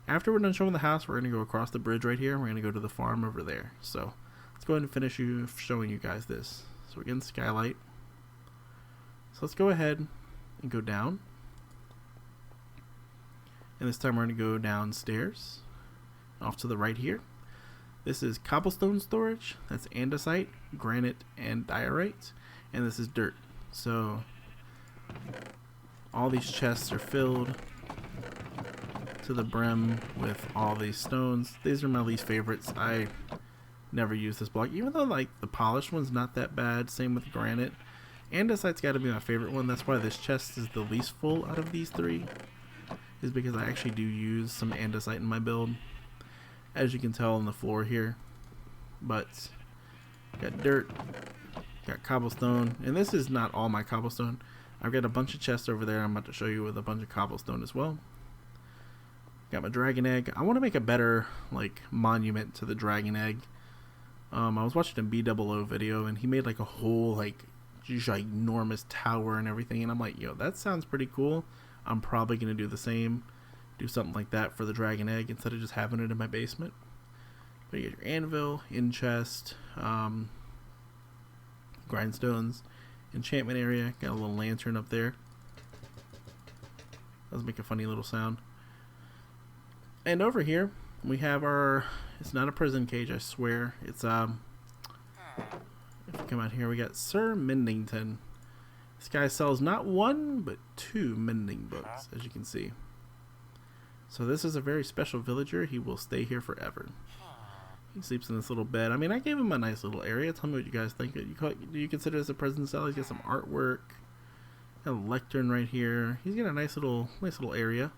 after we're done showing the house, we're going to go across the bridge right here. We're going to go to the farm over there. So let's go ahead and finish showing you guys this. So we're getting skylight. So let's go ahead and go down. And this time we're going to go downstairs. Off to the right here. This is cobblestone storage. That's andesite, granite, and diorite. And this is dirt. So all these chests are filled to the brim with all these stones. These are my least favorites. I Never use this block, even though like the polished one's not that bad. Same with granite. Andesite's got to be my favorite one. That's why this chest is the least full out of these three, is because I actually do use some andesite in my build, as you can tell on the floor here. But got dirt, got cobblestone, and this is not all my cobblestone. I've got a bunch of chests over there I'm about to show you with a bunch of cobblestone as well. Got my dragon egg. I want to make a better like monument to the dragon egg. I was watching a B00 video and he made like a whole like ginormous tower and everything, and I'm like, yo, that sounds pretty cool. I'm probably gonna do the same, do something like that for the dragon egg instead of just having it in my basement. But you get your anvil, in chest, grindstones, enchantment area. Got a little lantern up there. Does make a funny little sound. And over here we have our, it's not a prison cage, I swear. It's if you come out here, we got Sir Mendington. This guy sells not one but two mending books, as you can see. So this is a very special villager. He will stay here forever. He sleeps in this little bed. I mean, I gave him a nice little area. Tell me what you guys think. Do you consider this a prison cell? He's got some artwork. Got a lectern right here. He's got a nice little area.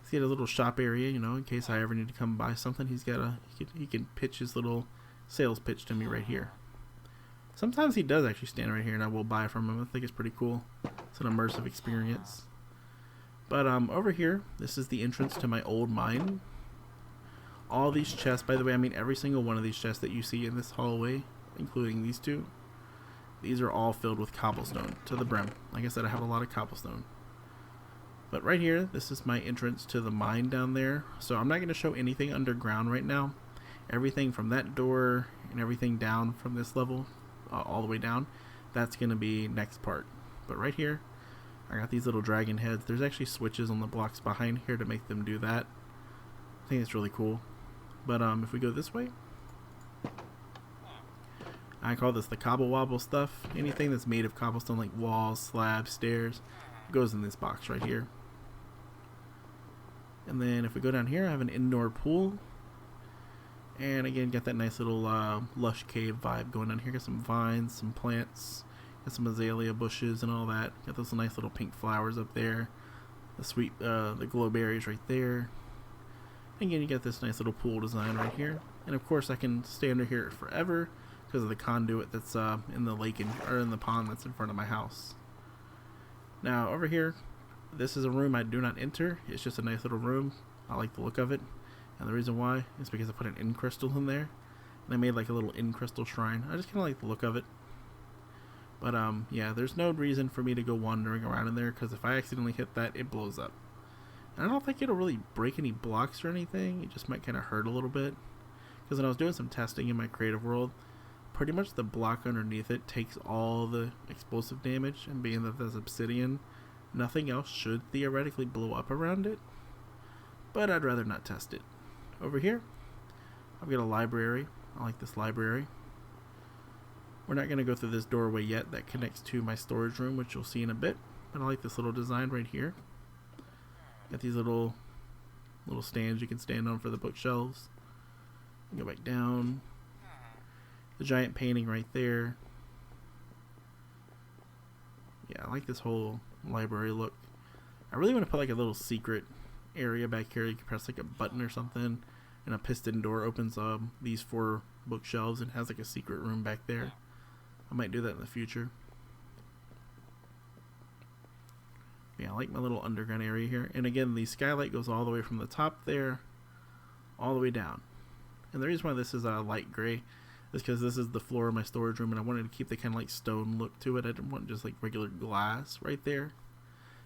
He's got a little shop area, you know, in case I ever need to come buy something. He's got he can pitch his little sales pitch to me right here. Sometimes he does actually stand right here, and I will buy from him. I think it's pretty cool. It's an immersive experience. But over here, this is the entrance to my old mine. All these chests, by the way, I mean every single one of these chests that you see in this hallway, including these two, these are all filled with cobblestone to the brim. Like I said, I have a lot of cobblestone. But right here, this is my entrance to the mine down there. So I'm not going to show anything underground right now. Everything from that door and everything down from this level, all the way down, that's going to be next part. But right here, I got these little dragon heads. There's actually switches on the blocks behind here to make them do that. I think it's really cool. But if we go this way, I call this the cobble wobble stuff. Anything that's made of cobblestone, like walls, slabs, stairs, goes in this box right here. And then if we go down here, I have an indoor pool. And again, got that nice little lush cave vibe going on here. Got some vines, some plants, got some azalea bushes and all that. Got those nice little pink flowers up there. The sweet, the glow berries right there. And again, you got this nice little pool design right here. And of course, I can stay under here forever because of the conduit that's in the lake or in the pond that's in front of my house. Now over here, this is a room I do not enter. It's just a nice little room. I like the look of it. And the reason why is because I put an in crystal in there. And I made like a little in crystal shrine. I just kind of like the look of it. But yeah, there's no reason for me to go wandering around in there, because if I accidentally hit that, it blows up. And I don't think it'll really break any blocks or anything. It just might kind of hurt a little bit. Because when I was doing some testing in my creative world, pretty much the block underneath it takes all the explosive damage, and being that there's obsidian, nothing else should theoretically blow up around it. But I'd rather not test it. Over here, I've got a library. I like this library. We're not going to go through this doorway yet that connects to my storage room, which you'll see in a bit. But I like this little design right here. Got these little stands you can stand on for the bookshelves. Go back down. The giant painting right there. Yeah, I like this whole library look. I really want to put like a little secret area back here. You can press like a button or something, and a piston door opens these 4 bookshelves and has like a secret room back there. I might do that in the future. Yeah, I like my little underground area here. And again, the skylight goes all the way from the top there all the way down. And the reason why this is light gray is because this is the floor of my storage room, and I wanted to keep the kind of like stone look to it. I didn't want just like regular glass right there,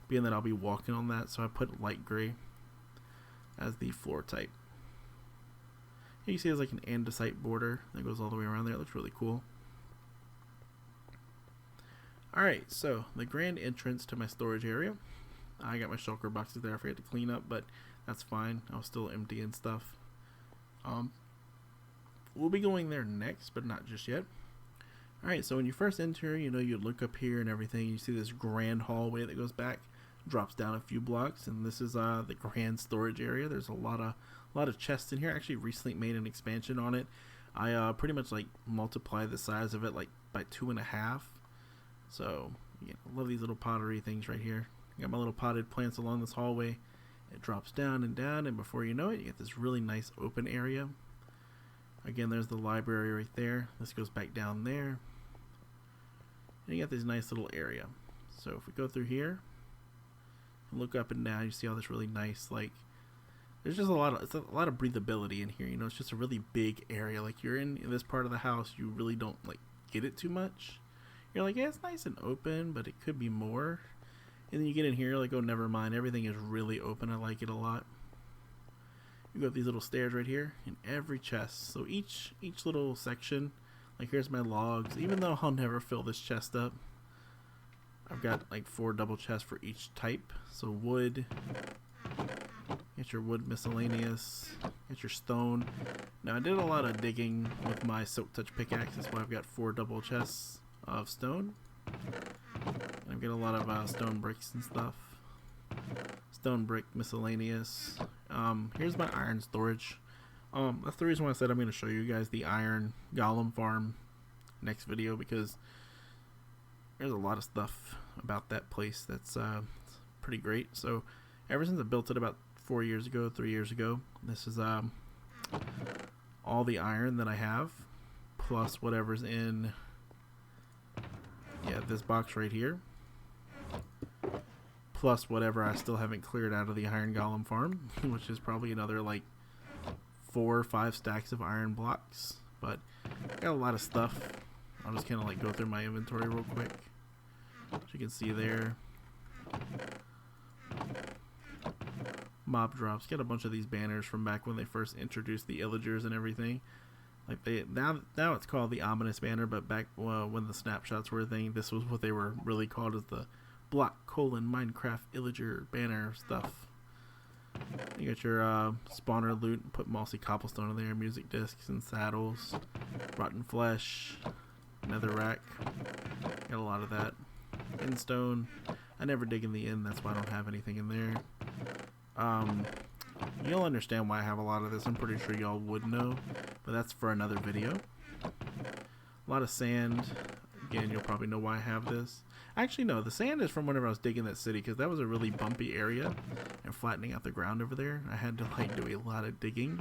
being that I'll be walking on that, so I put light gray as the floor type. Here you see there's like an andesite border that goes all the way around there. It looks really cool. Alright, so the grand entrance to my storage area. I got my shulker boxes there I forgot to clean up, but that's fine. I was still empty and stuff. We'll be going there next, but not just yet. Alright, so when you first enter, you know, you look up here and everything. You see this grand hallway that goes back, drops down a few blocks, and this is the grand storage area. There's a lot of chests in here. I actually recently made an expansion on it. I pretty much like multiply the size of it like by 2.5. So yeah, I love these little pottery things right here. I got my little potted plants along this hallway. It drops down, and before you know it, you get this really nice open area. Again, there's the library right there. This goes back down there. And you got this nice little area. So if we go through here and look up and down, you see all this really nice, like, there's just a lot of breathability in here. You know, it's just a really big area. Like, you're in this part of the house, you really don't like get it too much. You're like, yeah, it's nice and open, but it could be more. And then you get in here, you're like, oh, never mind. Everything is really open. I like it a lot. You go up these little stairs right here in every chest. So each little section, like here's my logs. Even though I'll never fill this chest up, I've got like 4 double chests for each type. So wood, get your wood miscellaneous, get your stone. Now I did a lot of digging with my silk touch pickaxe. That's why I've got 4 double chests of stone. And I've got a lot of stone bricks and stuff. Stone brick miscellaneous. Here's my iron storage. That's the reason why I said I'm going to show you guys the iron golem farm next video, because there's a lot of stuff about that place that's pretty great. So ever since I built it about 3 years ago, this is all the iron that I have, plus whatever's in this box right here, plus whatever I still haven't cleared out of the iron golem farm, which is probably another like 4 or 5 stacks of iron blocks. But I got a lot of stuff. I'll just kind of like go through my inventory real quick. As you can see there, mob drops. Get a bunch of these banners from back when they first introduced the illagers and everything. Like now it's called the ominous banner, but back when the snapshots were a thing, this was what they were really called, as the block Minecraft illager banner stuff. You got your spawner loot, put mossy cobblestone in there, music discs and saddles, rotten flesh, netherrack, got a lot of that. Instone, I never dig in the inn, that's why I don't have anything in there. You'll understand why I have a lot of this. I'm pretty sure y'all would know, but that's for another video. A lot of sand. Again, you'll probably know why I have this. Actually, no, the sand is from whenever I was digging that city, because that was a really bumpy area and flattening out the ground over there. I had to like do a lot of digging,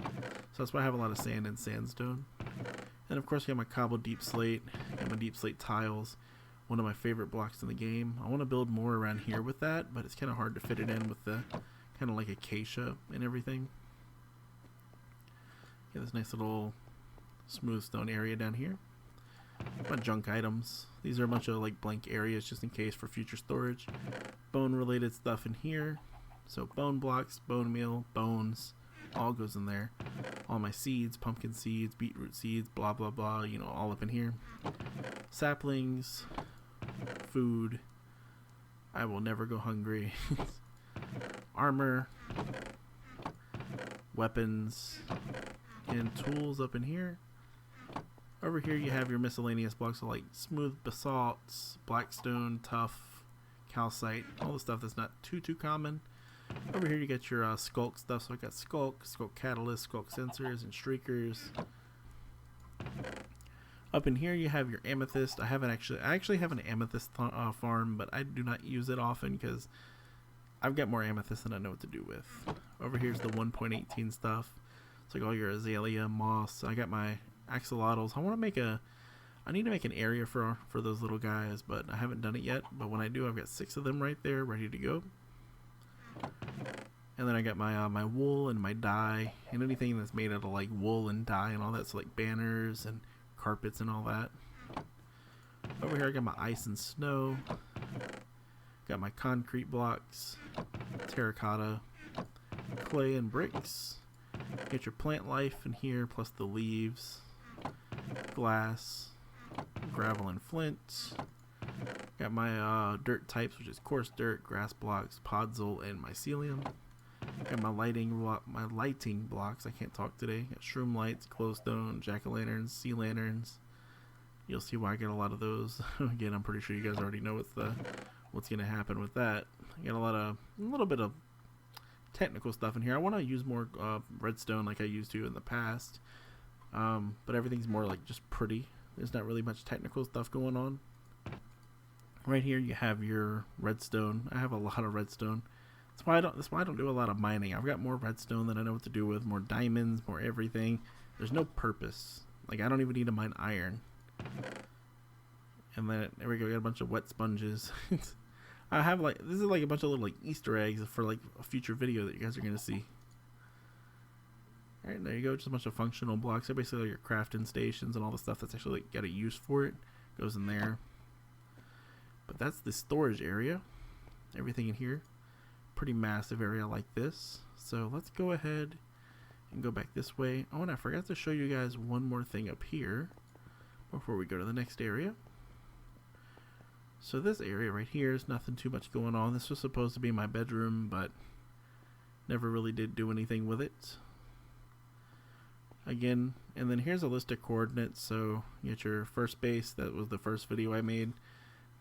so that's why I have a lot of sand and sandstone. And of course, you have my cobbled deep slate and my deep slate tiles. One of my favorite blocks in the game. I want to build more around here with that, but it's kind of hard to fit it in with the kind of like acacia and everything. Yeah, this nice little smooth stone area down here. My junk items. These are a bunch of like blank areas just in case for future storage. Bone related stuff in here. So bone blocks, bone meal, bones, all goes in there. All my seeds, pumpkin seeds, beetroot seeds, blah blah blah, you know, all up in here. Saplings, food. I will never go hungry. Armor, weapons, and tools up in here. Over here you have your miscellaneous blocks, so like smooth basalts, blackstone, tough, calcite, all the stuff that's not too common. Over here you get your skulk stuff, so I got skulk catalyst, skulk sensors, and streakers. Up in here you have your amethyst. I actually have an amethyst farm, but I do not use it often because I've got more amethyst than I know what to do with. Over here's the 1.18 stuff. It's like all your azalea, moss. I got my axolotls. I need to make an area for those little guys, but I haven't done it yet. But when I do, I've got 6 of them right there ready to go. And then I got my my wool and my dye and anything that's made out of like wool and dye and all that. So like banners and carpets and all that. Over here I got my ice and snow. Got my concrete blocks, terracotta, clay and bricks. Get your plant life in here, plus the leaves, glass, gravel and flint. Got my dirt types, which is coarse dirt, grass blocks, podzol, and mycelium. Got my lighting blocks. I can't talk today. Got shroom lights, glowstone, jack-o'-lanterns, sea lanterns. You'll see why I get a lot of those. Again, I'm pretty sure you guys already know what's gonna happen with that. I got a little bit of technical stuff in here. I want to use more redstone like I used to in the past, but everything's more like just pretty. There's not really much technical stuff going on. Right here you have your redstone. I have a lot of redstone. That's why I don't do a lot of mining. I've got more redstone than I know what to do with, more diamonds, more everything. There's no purpose. Like, I don't even need to mine iron. And then there we go, we got a bunch of wet sponges. I have like, this is like a bunch of little like Easter eggs for like a future video that you guys are gonna see. Alright, there you go, just a bunch of functional blocks. They're basically like your crafting stations and all the stuff that's actually like, got a use for it goes in there. But that's the storage area. Everything in here. Pretty massive area like this. So let's go ahead and go back this way. Oh, and I forgot to show you guys one more thing up here before we go to the next area. So this area right here is nothing too much going on. This was supposed to be my bedroom, but never really did do anything with it. Again, and then here's a list of coordinates. So you get your first base. That was the first video I made.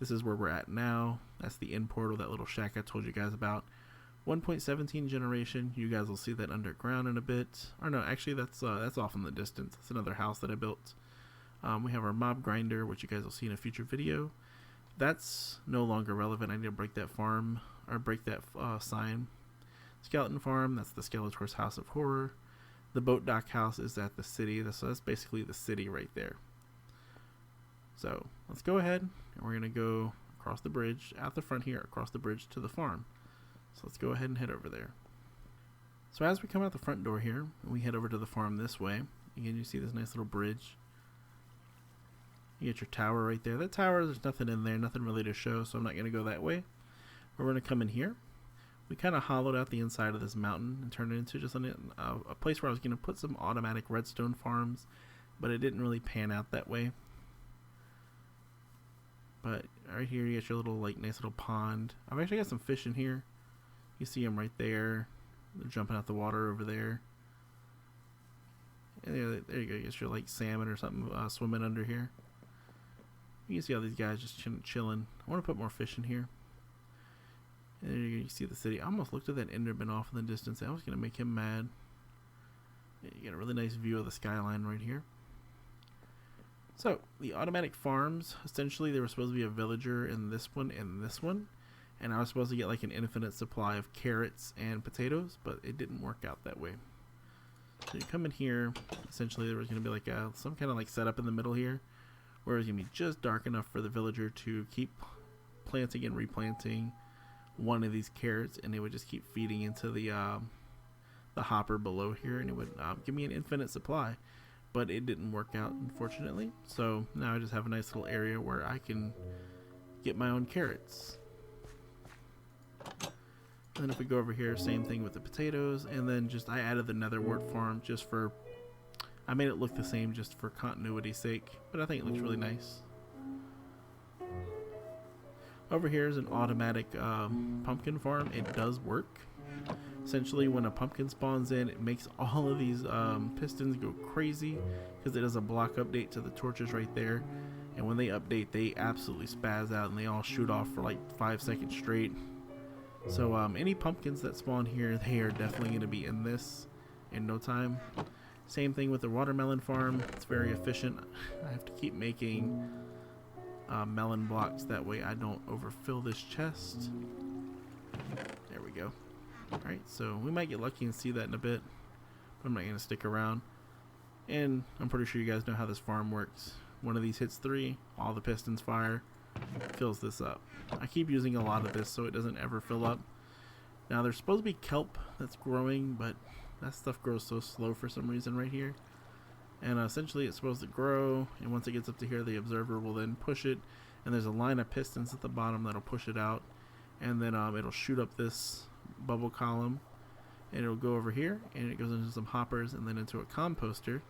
This is where we're at now. That's the end portal, that little shack I told you guys about. 1.17 generation. You guys will see that underground in a bit. Or no, actually that's off in the distance. It's another house that I built. We have our mob grinder, which you guys will see in a future video. That's no longer relevant. I need to break that farm, or break that sign. Skeleton farm, that's the Skeletor's House of Horror. The boat dock house is at the city. So that's basically the city right there. So let's go ahead and we're gonna go across the bridge, out the front here, across the bridge to the farm. So let's go ahead and head over there. So as we come out the front door here, we head over to the farm this way. Again, you see this nice little bridge. You get your tower right there. That tower, there's nothing in there, nothing really to show, so I'm not going to go that way. We're going to come in here. We kind of hollowed out the inside of this mountain and turned it into just a place where I was going to put some automatic redstone farms, but it didn't really pan out that way. But right here, you get your little, like, nice little pond. I've actually got some fish in here. You see them right there. They're jumping out the water over there. And there you go. You get your, like, salmon or something swimming under here. You can see all these guys just chilling. I want to put more fish in here. And there you go. You see the city. I almost looked at that Enderman off in the distance. I was going to make him mad. Yeah, you get a really nice view of the skyline right here. So, the automatic farms, essentially there was supposed to be a villager in this one and this one. And I was supposed to get like an infinite supply of carrots and potatoes, but it didn't work out that way. So you come in here, essentially there was going to be like some kind of like setup in the middle here, where it was going to be just dark enough for the villager to keep planting and replanting one of these carrots, and it would just keep feeding into the hopper below here, and it would give me an infinite supply. But it didn't work out, unfortunately. So now I just have a nice little area where I can get my own carrots. And then if we go over here, same thing with the potatoes. And then just I added the nether wart farm just for, I made it look the same just for continuity's sake. But I think it looks really nice. Over here is an automatic pumpkin farm. It does work. Essentially, when a pumpkin spawns in, it makes all of these pistons go crazy because it does a block update to the torches right there. And when they update, they absolutely spaz out and they all shoot off for like 5 seconds straight. So any pumpkins that spawn here, they are definitely going to be in this in no time. Same thing with the watermelon farm. It's very efficient. I have to keep making melon blocks, that way I don't overfill this chest. There we go. Alright, so we might get lucky and see that in a bit, but I'm not going to stick around. And I'm pretty sure you guys know how this farm works. One of these hits 3, all the pistons fire, fills this up. I keep using a lot of this so it doesn't ever fill up. Now there's supposed to be kelp that's growing, but that stuff grows so slow for some reason right here. And essentially it's supposed to grow, and once it gets up to here, the observer will then push it, and there's a line of pistons at the bottom that'll push it out, and then it'll shoot up this bubble column, and it'll go over here, and it goes into some hoppers, and then into a composter,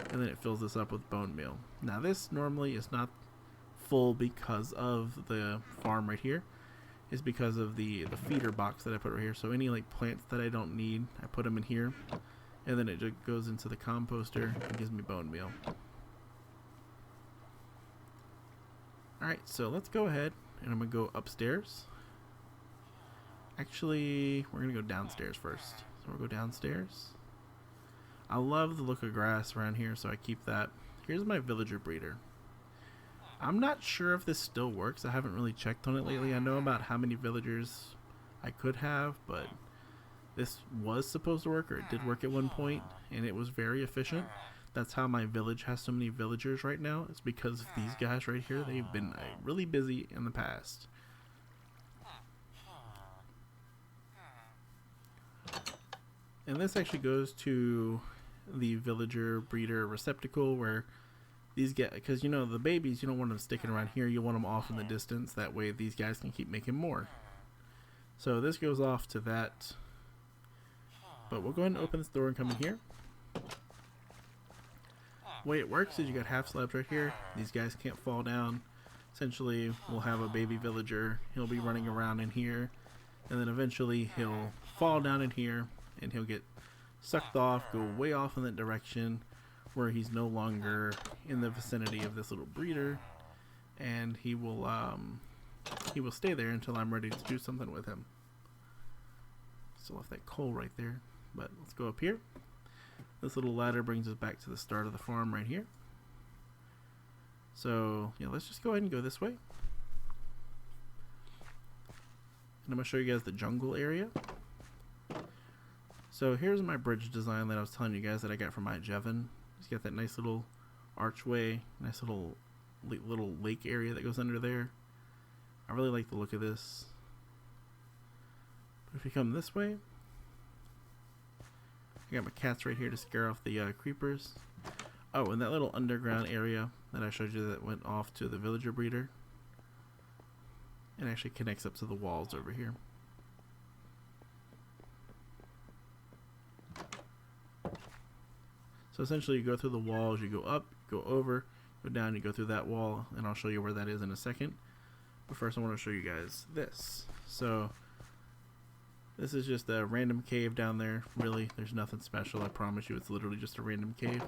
and then it fills this up with bone meal. Now this normally is not full because of the farm right here. It's because of the feeder box that I put right here. So any like plants that I don't need, I put them in here, and then it just goes into the composter and gives me bone meal. Alright, so let's go ahead and I'm gonna go upstairs. Actually, we're gonna go downstairs first. So we'll go downstairs. I love the look of grass around here, so I keep that. Here's my villager breeder. I'm not sure if this still works. I haven't really checked on it lately. I know about how many villagers I could have, but this was supposed to work, or it did work at one point, and it was very efficient. That's how my village has so many villagers right now. It's because of these guys right here. They've been really busy in the past. And this actually goes to the villager breeder receptacle, where these get, because you know the babies, you don't want them sticking around here. You want them off in the distance. That way these guys can keep making more. So this goes off to that. But we'll go ahead and open this door and come in here. The way it works is you got half slabs right here. These guys can't fall down. Essentially, we'll have a baby villager. He'll be running around in here, and then eventually he'll fall down in here, and he'll get sucked off, go way off in that direction, where he's no longer in the vicinity of this little breeder, and he will stay there until I'm ready to do something with him. Still left that coal right there, but let's go up here. This little ladder brings us back to the start of the farm right here. So yeah, let's just go ahead and go this way. And I'm going to show you guys the jungle area. So here's my bridge design that I was telling you guys that I got from my Jevin. It's got that nice little archway, nice little lake area that goes under there. I really like the look of this. But if you come this way, I got my cats right here to scare off the creepers. Oh, and that little underground area that I showed you that went off to the villager breeder, it actually connects up to the walls over here. So essentially you go through the walls, you go up, go over, go down, you go through that wall, and I'll show you where that is in a second. But first I want to show you guys this. So this is just a random cave down there. Really, there's nothing special. I promise you, it's literally just a random cave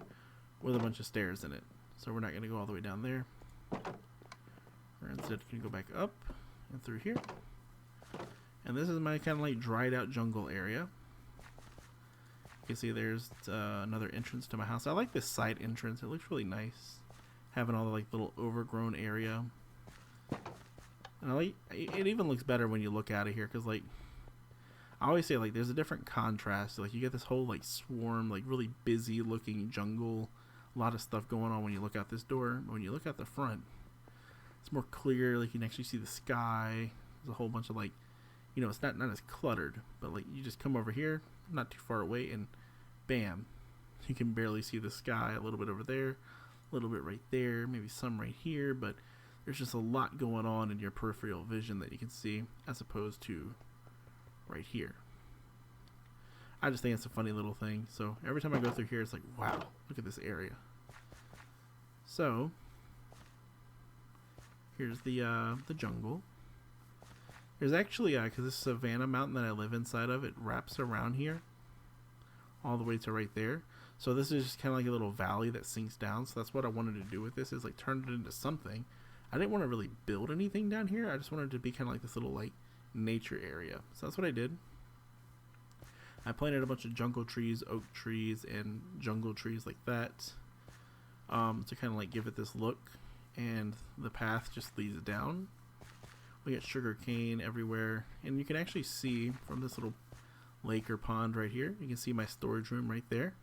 with a bunch of stairs in it. So we're not going to go all the way down there. We're instead going to go back up and through here. And this is my kind of like dried out jungle area. You can see there's another entrance to my house. I like this side entrance. It looks really nice, having all the like little overgrown area. And I like it. Even looks better when you look out of here, because like I always say, like there's a different contrast. Like you get this whole like swarm, like really busy looking jungle, a lot of stuff going on when you look out this door. But when you look out the front, it's more clear. Like you can actually see the sky. There's a whole bunch of like, you know, it's not as cluttered, but like you just come over here, not too far away, and bam, you can barely see the sky. A little bit over there, a little bit right there, maybe some right here, but there's just a lot going on in your peripheral vision that you can see, as opposed to right here. I just think it's a funny little thing. So every time I go through here, it's like, wow, look at this area. So here's the jungle. There's actually, because this Savannah mountain that I live inside of, it wraps around here all the way to right there. So this is just kind of like a little valley that sinks down. So that's what I wanted to do with this, is like turn it into something. I didn't want to really build anything down here. I just wanted it to be kind of like this little like nature area. So that's what I did. I planted a bunch of jungle trees, oak trees, and jungle trees like that, to kind of like give it this look. And the path just leads down. We got sugar cane everywhere, and you can actually see from this little lake or pond right here, you can see my storage room right there.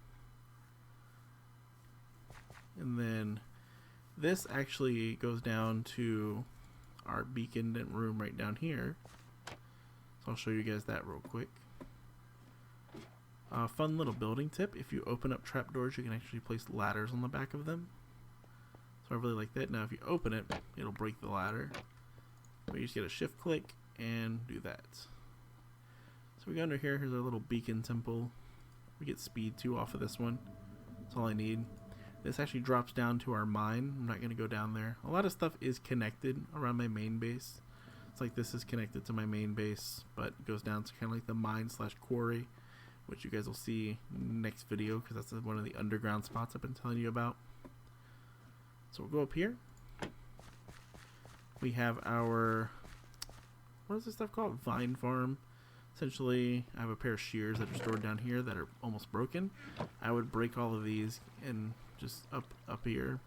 And then this actually goes down to our beacon room right down here. So I'll show you guys that real quick. Fun little building tip: if you open up trapdoors, you can actually place ladders on the back of them. So I really like that. Now if you open it, it'll break the ladder. But you just get a shift click and do that. So we go under here. Here's our little beacon temple. We get speed 2 off of this one. That's all I need. This actually drops down to our mine. I'm not going to go down there. A lot of stuff is connected around my main base. It's like this is connected to my main base, but it goes down to kind of like the mine / quarry, which you guys will see next video, because that's one of the underground spots I've been telling you about. So we'll go up here. We have our, what is this stuff called? Vine farm. Essentially, I have a pair of shears that are stored down here that are almost broken. I would break all of these and just up here.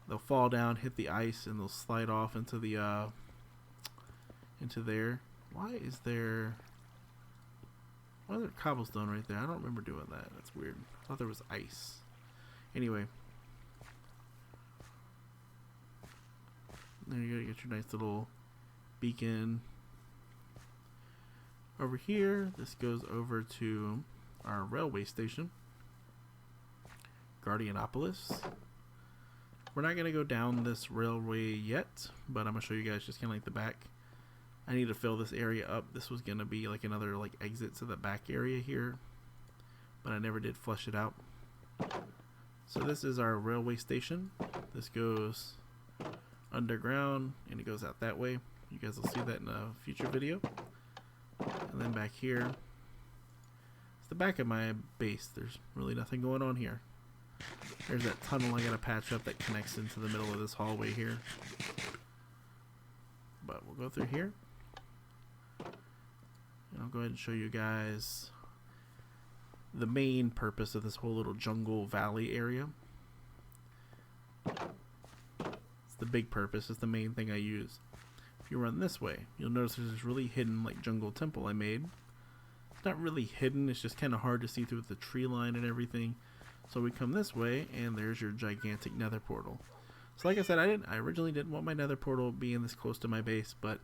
They'll fall down, hit the ice, and they'll slide off into the into there. Why is there cobblestone right there? I don't remember doing that. That's weird. I thought there was ice. Anyway, there you go. Get your nice little beacon. Over here, this goes over to our railway station, Guardianopolis. We're not going to go down this railway yet, but I'm going to show you guys just kind of like the back. I need to fill this area up. This was going to be like another like exit to the back area here, but I never did flush it out. So this is our railway station. This goes underground and it goes out that way. You guys will see that in a future video. And then back here, it's the back of my base. There's really nothing going on here. There's that tunnel I gotta patch up that connects into the middle of this hallway here. But we'll go through here. And I'll go ahead and show you guys the main purpose of this whole little jungle valley area. It's the big purpose. It's the main thing I use. If you run this way, you'll notice there's this really hidden like jungle temple I made. It's not really hidden, it's just kind of hard to see through the tree line and everything. So we come this way and there's your gigantic nether portal. So like I said, I originally didn't want my nether portal being this close to my base, but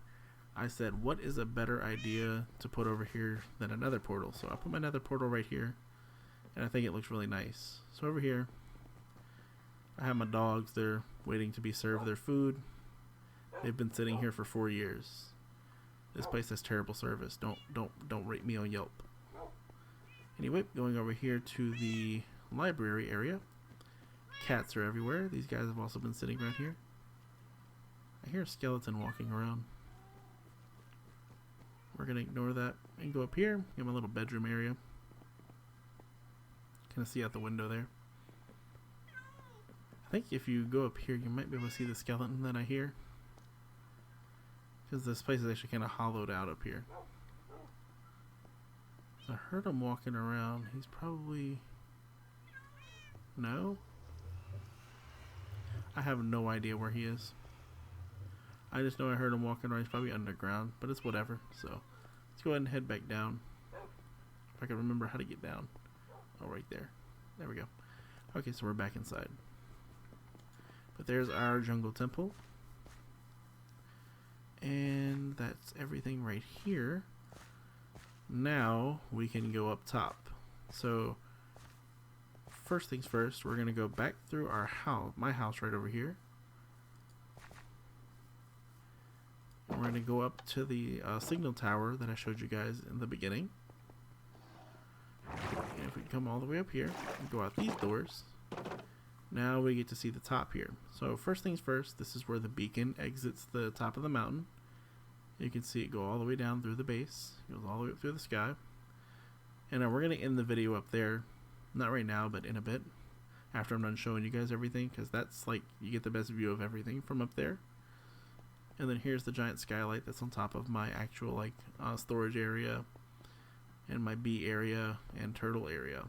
I said, what is a better idea to put over here than a nether portal? So I put my nether portal right here and I think it looks really nice. So over here I have my dogs. They're waiting to be served their food. They've been sitting here for 4 years. This place has terrible service. Don't rate me on Yelp. Anyway, going over here to the library area. Cats are everywhere. These guys have also been sitting right here. I hear a skeleton walking around. We're gonna ignore that and go up here. Get my little bedroom area. Kind of see out the window there. I think if you go up here, you might be able to see the skeleton that I hear. Because this place is actually kind of hollowed out up here. So I heard him walking around. He's probably... No? I have no idea where he is. I just know I heard him walking around. He's probably underground, but it's whatever. So let's go ahead and head back down. If I can remember how to get down. Oh, right there. There we go. Okay, so we're back inside. But there's our jungle temple. And that's everything right here. Now we can go up top. So first things first, we're gonna go back through our house, my house right over here. And we're gonna go up to the signal tower that I showed you guys in the beginning. And if we come all the way up here and go out these doors, now we get to see the top here. So first things first, this is where the beacon exits the top of the mountain. You can see it go all the way down through the base. It goes all the way up through the sky. And we're going to end the video up there. Not right now, but in a bit. After I'm done showing you guys everything. Because that's like, you get the best view of everything from up there. And then here's the giant skylight that's on top of my actual like storage area. And my bee area and turtle area.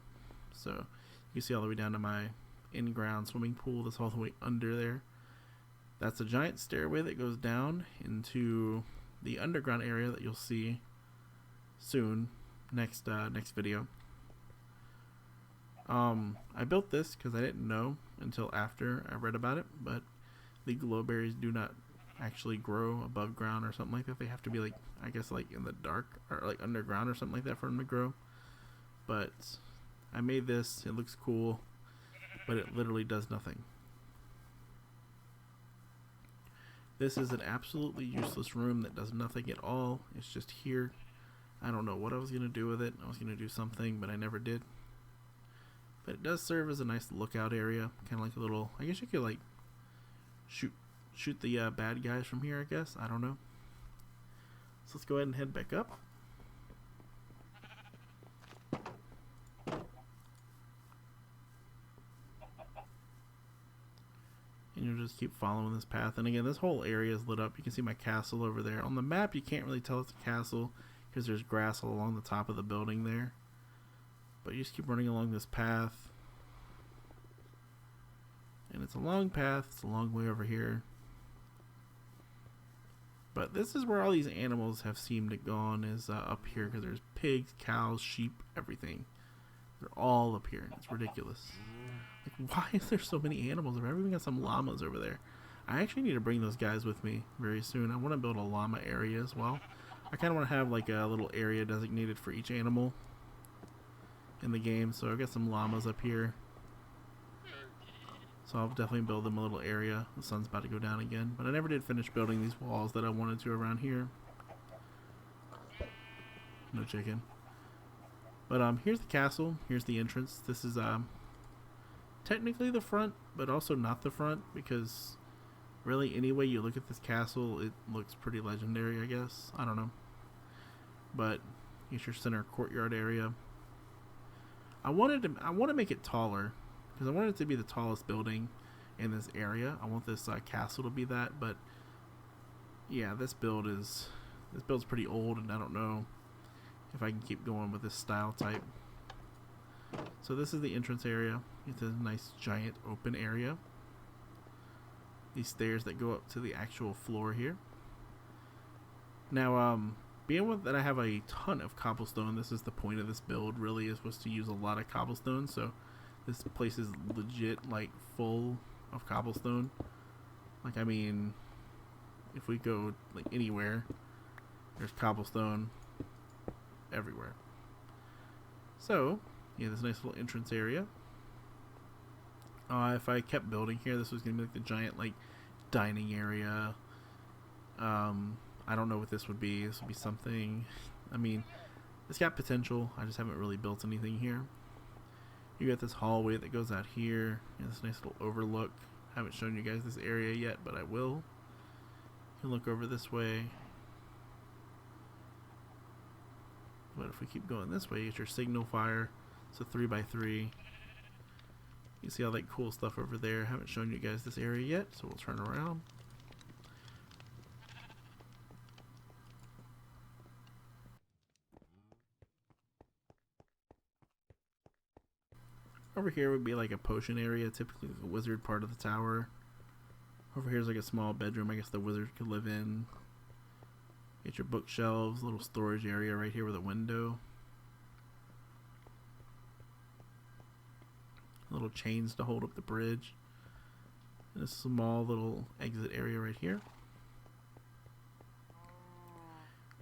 So you can see all the way down to my in-ground swimming pool that's all the way under there. That's a giant stairway that goes down into the underground area that you'll see soon, next video. I built this because I didn't know until after I read about it, but the glowberries do not actually grow above ground or something like that. They have to be like, I guess like in the dark or like underground or something like that for them to grow. But I made this, it looks cool, but it literally does nothing. This is an absolutely useless room that does nothing at all. It's just here. I don't know what I was going to do with it. I was going to do something, but I never did. But it does serve as a nice lookout area. Kind of like a little, I guess you could like shoot the bad guys from here, I guess. I don't know. So let's go ahead and head back up. And you'll just keep following this path. And again, this whole area is lit up. You can see my castle over there. On the map, you can't really tell it's a castle because there's grass all along the top of the building there. But you just keep running along this path. And it's a long path. It's a long way over here. But this is where all these animals have seemed to gone, is up here, because there's pigs, cows, sheep, everything. They're all up here. It's ridiculous. Like, why is there so many animals? I've even got some llamas over there. I actually need to bring those guys with me very soon. I want to build a llama area as well. I kind of want to have like a little area designated for each animal in the game. So I've got some llamas up here. So I'll definitely build them a little area. The sun's about to go down again. But I never did finish building these walls that I wanted to around here. No chicken. But here's the castle. Here's the entrance. This is technically the front, but also not the front, because really any way you look at this castle, it looks pretty legendary, I guess. I don't know. But here's your center courtyard area. I want to make it taller, because I want it to be the tallest building in this area. I want this castle to be that, but yeah, this build's pretty old, and I don't know if I can keep going with this style type. So this is the entrance area. It's a nice giant open area. These stairs that go up to the actual floor here. Now, being with that I have a ton of cobblestone, this is the point of this build, really, was to use a lot of cobblestone. So this place is legit like full of cobblestone. Like, I mean, if we go like anywhere, there's cobblestone everywhere. So yeah, this nice little entrance area. If I kept building here, this was gonna be like the giant like dining area. I don't know what this would be. This would be something, I mean, it's got potential. I just haven't really built anything here. You got this hallway that goes out here, and this nice little overlook. Haven't shown you guys this area yet, but I will. You can look over this way. But if we keep going this way, it's your signal fire. It's a 3x3. You see all that cool stuff over there. Haven't shown you guys this area yet, so we'll turn around. Over here would be like a potion area, typically the wizard part of the tower. Over here is like a small bedroom I guess the wizard could live in. Get your bookshelves, little storage area right here with a window. Little chains to hold up the bridge. And a small little exit area right here.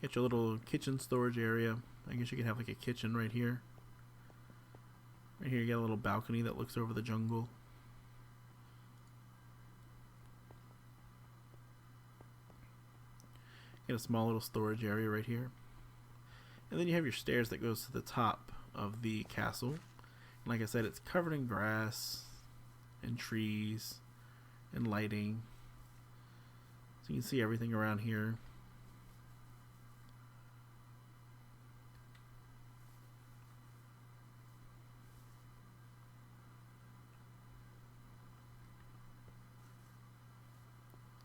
Get your little kitchen storage area. I guess you could have like a kitchen right here. Right here you got a little balcony that looks over the jungle. Get a small little storage area right here. And then you have your stairs that goes to the top of the castle. And like I said, it's covered in grass and trees and lighting. So you can see everything around here.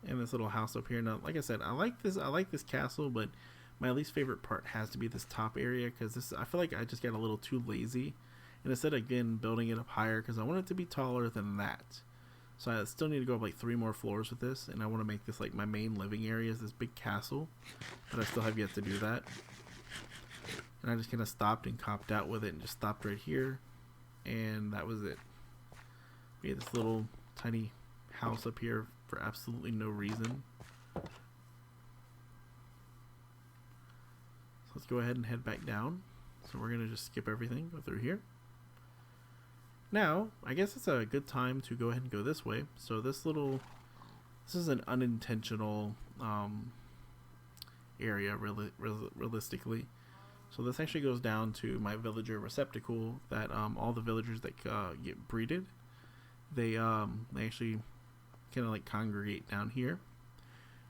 And this little house up here. Now, like I said, I like this castle, but my least favorite part has to be this top area, because I feel like I just got a little too lazy, and instead again building it up higher, because I want it to be taller than that. So I still need to go up like 3 more floors with this, and I want to make this like my main living area is this big castle, but I still have yet to do that. And I just kind of stopped and copped out with it and just stopped right here, and that was it. We had this little tiny house up here for absolutely no reason. So let's go ahead and head back down. So we're gonna just skip everything, go through here. Now, I guess it's a good time to go ahead and go this way. So this is an unintentional area, realistically. So this actually goes down to my villager receptacle that all the villagers that get breeded, they actually kind of like congregate down here.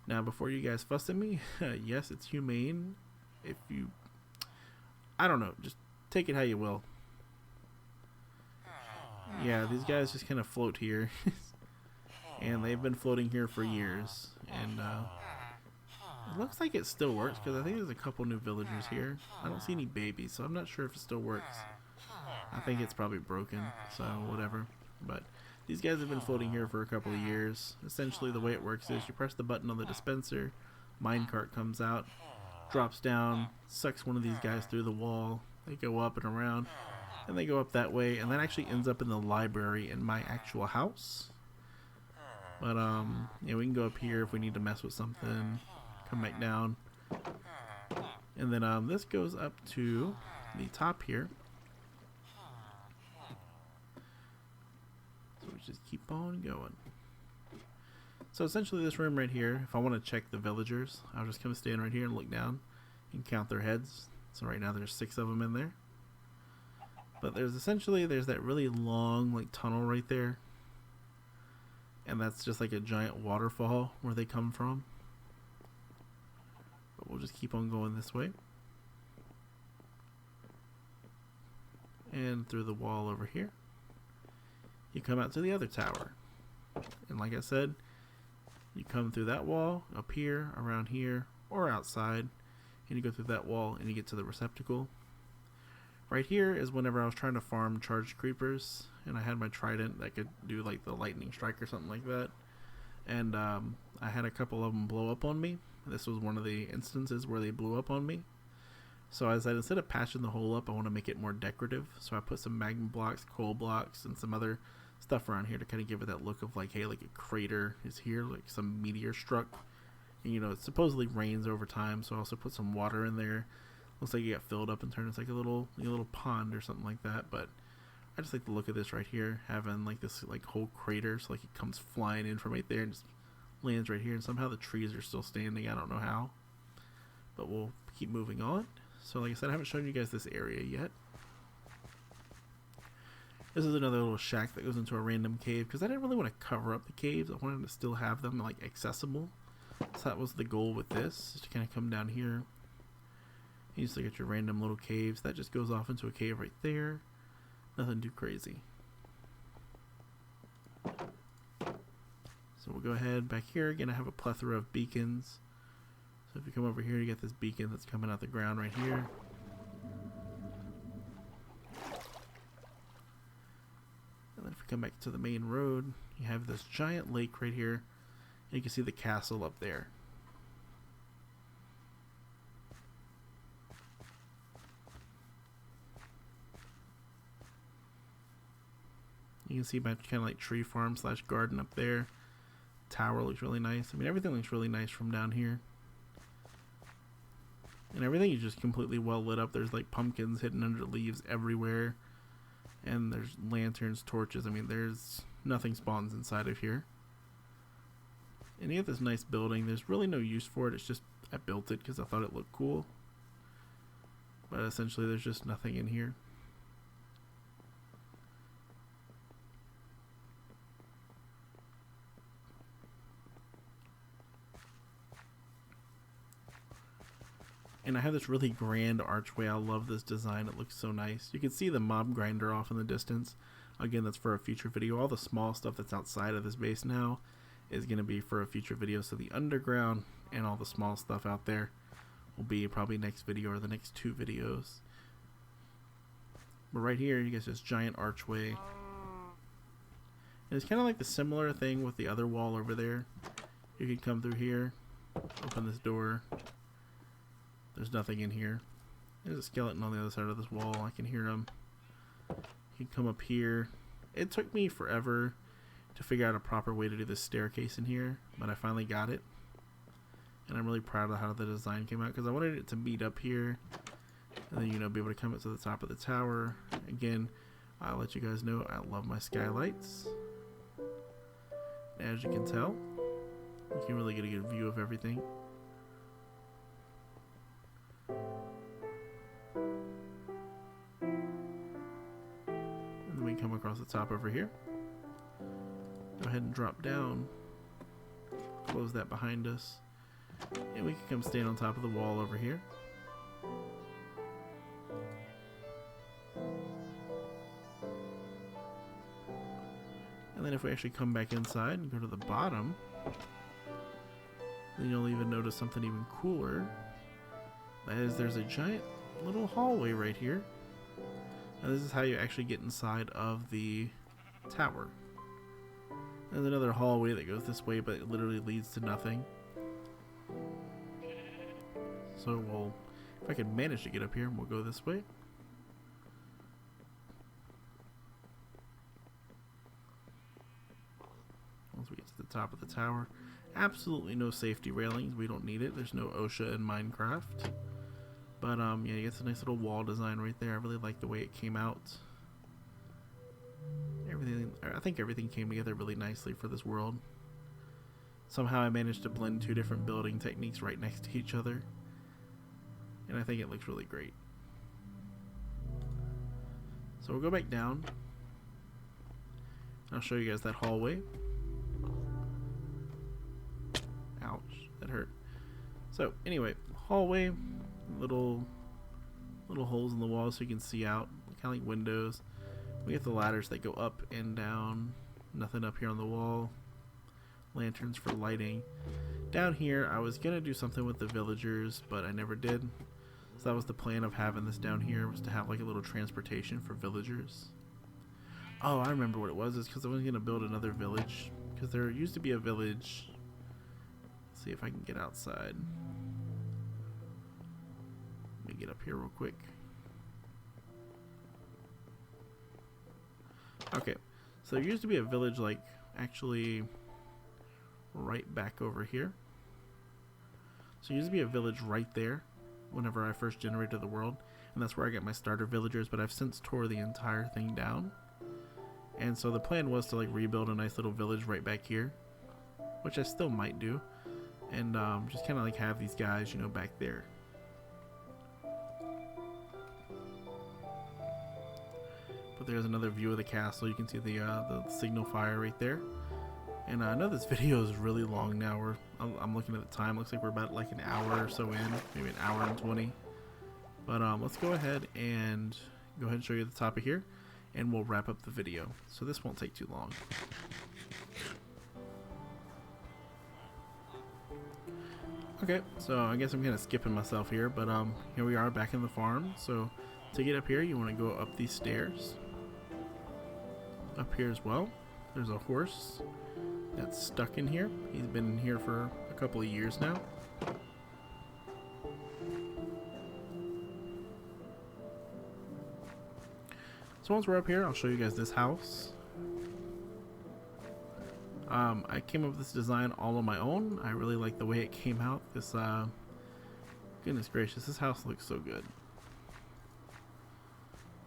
Now, before you guys fuss at me, yes, it's humane. If you, I don't know, just take it how you will. Yeah, these guys just kind of float here. And they've been floating here for years. And looks like it still works because I think there's a couple new villagers here. I don't see any babies, so I'm not sure if it still works. I think it's probably broken, so whatever. But these guys have been floating here for a couple of years. Essentially the way it works is you press the button on the dispenser, minecart comes out, drops down, sucks one of these guys through the wall. They go up and around, and they go up that way, and that actually ends up in the library in my actual house. But yeah, we can go up here if we need to mess with something. Come back down, and then this goes up to the top here. So we just keep on going. So essentially this room right here, if I want to check the villagers, I'll just come stand right here and look down and count their heads. So right now there's 6 of them in there. But there's that really long like tunnel right there. And that's just like a giant waterfall where they come from. But we'll just keep on going this way. And through the wall over here, you come out to the other tower. And like I said, you come through that wall, up here, around here, or outside, and you go through that wall and you get to the receptacle. Right here is whenever I was trying to farm charged creepers, and I had my trident that could do like the lightning strike or something like that. And I had a couple of them blow up on me. This was one of the instances where they blew up on me. So I decided instead of patching the hole up, I want to make it more decorative. So I put some magma blocks, coal blocks, and some other stuff around here to kind of give it that look of like, hey, like a crater is here, like some meteor struck. And you know, it supposedly rains over time, so I also put some water in there. Looks like it got filled up and turned into like a little pond or something like that. But I just like the look of this right here, having like this like whole crater, so like it comes flying in from right there and just lands right here, and somehow the trees are still standing. I don't know how, but we'll keep moving on. So like I said, I haven't shown you guys this area yet. This is another little shack that goes into a random cave, because I didn't really want to cover up the caves. I wanted to still have them like accessible. So that was the goal with this, is to kind of come down here. You just look at your random little caves. That just goes off into a cave right there. Nothing too crazy. So we'll go ahead back here. Again, I have a plethora of beacons. So if you come over here, you get this beacon that's coming out the ground right here. And then if we come back to the main road, you have this giant lake right here. And you can see the castle up there. You can see my kind of like tree farm slash garden up there. Tower looks really nice. I mean, everything looks really nice from down here. And everything is just completely well lit up. There's like pumpkins hidden under leaves everywhere. And there's lanterns, torches. I mean, there's nothing spawns inside of here. And you have this nice building. There's really no use for it. It's just, I built it because I thought it looked cool. But essentially there's just nothing in here. And I have this really grand archway. I love this design. It looks so nice. You can see the mob grinder off in the distance. Again, that's for a future video. All the small stuff that's outside of this base now is going to be for a future video. So the underground and all the small stuff out there will be probably next video or the next 2 videos. But right here, you get this giant archway. And it's kind of like the similar thing with the other wall over there. You can come through here, open this door. There's nothing in here. There's a skeleton on the other side of this wall. I can hear him. You can come up here. It took me forever to figure out a proper way to do this staircase in here, but I finally got it. And I'm really proud of how the design came out, because I wanted it to meet up here and then, you know, be able to come up to the top of the tower. Again, I'll let you guys know I love my skylights. As you can tell, you can really get a good view of everything. Come across the top over here. Go ahead and drop down. Close that behind us. And we can come stand on top of the wall over here. And then if we actually come back inside and go to the bottom, Then you'll even notice something even cooler. That is, there's a giant little hallway right here. And this is how you actually get inside of the tower. There's another hallway that goes this way, but it literally leads to nothing. So we'll, if I can manage to get up here, we'll go this way. Once we get to the top of the tower, absolutely no safety railings. We don't need it. There's no OSHA in Minecraft. But yeah, you get a nice little wall design right there. I really like the way it came out. I think everything came together really nicely for this world. Somehow I managed to blend two different building techniques right next to each other. And I think it looks really great. So we'll go back down. I'll show you guys that hallway. Ouch, that hurt. So anyway, hallway, little holes in the wall so you can see out, kind of like windows. We get the ladders that go up and down. Nothing up here on the wall. Lanterns for lighting. Down here, I was gonna do something with the villagers, but I never did. So that was the plan of having this down here, was to have like a little transportation for villagers. Oh, I remember what it was. It's because I was gonna build another village. Because there used to be a village. Let's see if I can get outside. Let me get up here real quick. Okay, so there used to be a village like actually right back over here. So there used to be a village right there whenever I first generated the world, and that's where I got my starter villagers, but I've since tore the entire thing down. And so the plan was to like rebuild a nice little village right back here, which I still might do, and just kind of like have these guys, you know, back there. But there's another view of the castle. You can see the signal fire right there. And I know this video is really long now. I'm looking at the time. Looks like we're about like an hour or so in, maybe an hour and 20. But let's go ahead and show you the top of here, and we'll wrap up the video. So this won't take too long. Okay, so I guess I'm kind of skipping myself here, but here we are back in the farm. So to get up here, you want to go up these stairs. Up here as well, there's a horse that's stuck in here. He's been in here for a couple of years now. So once we're up here, I'll show you guys this house. I came up with this design all on my own. I really like the way it came out. This, goodness gracious, this house looks so good.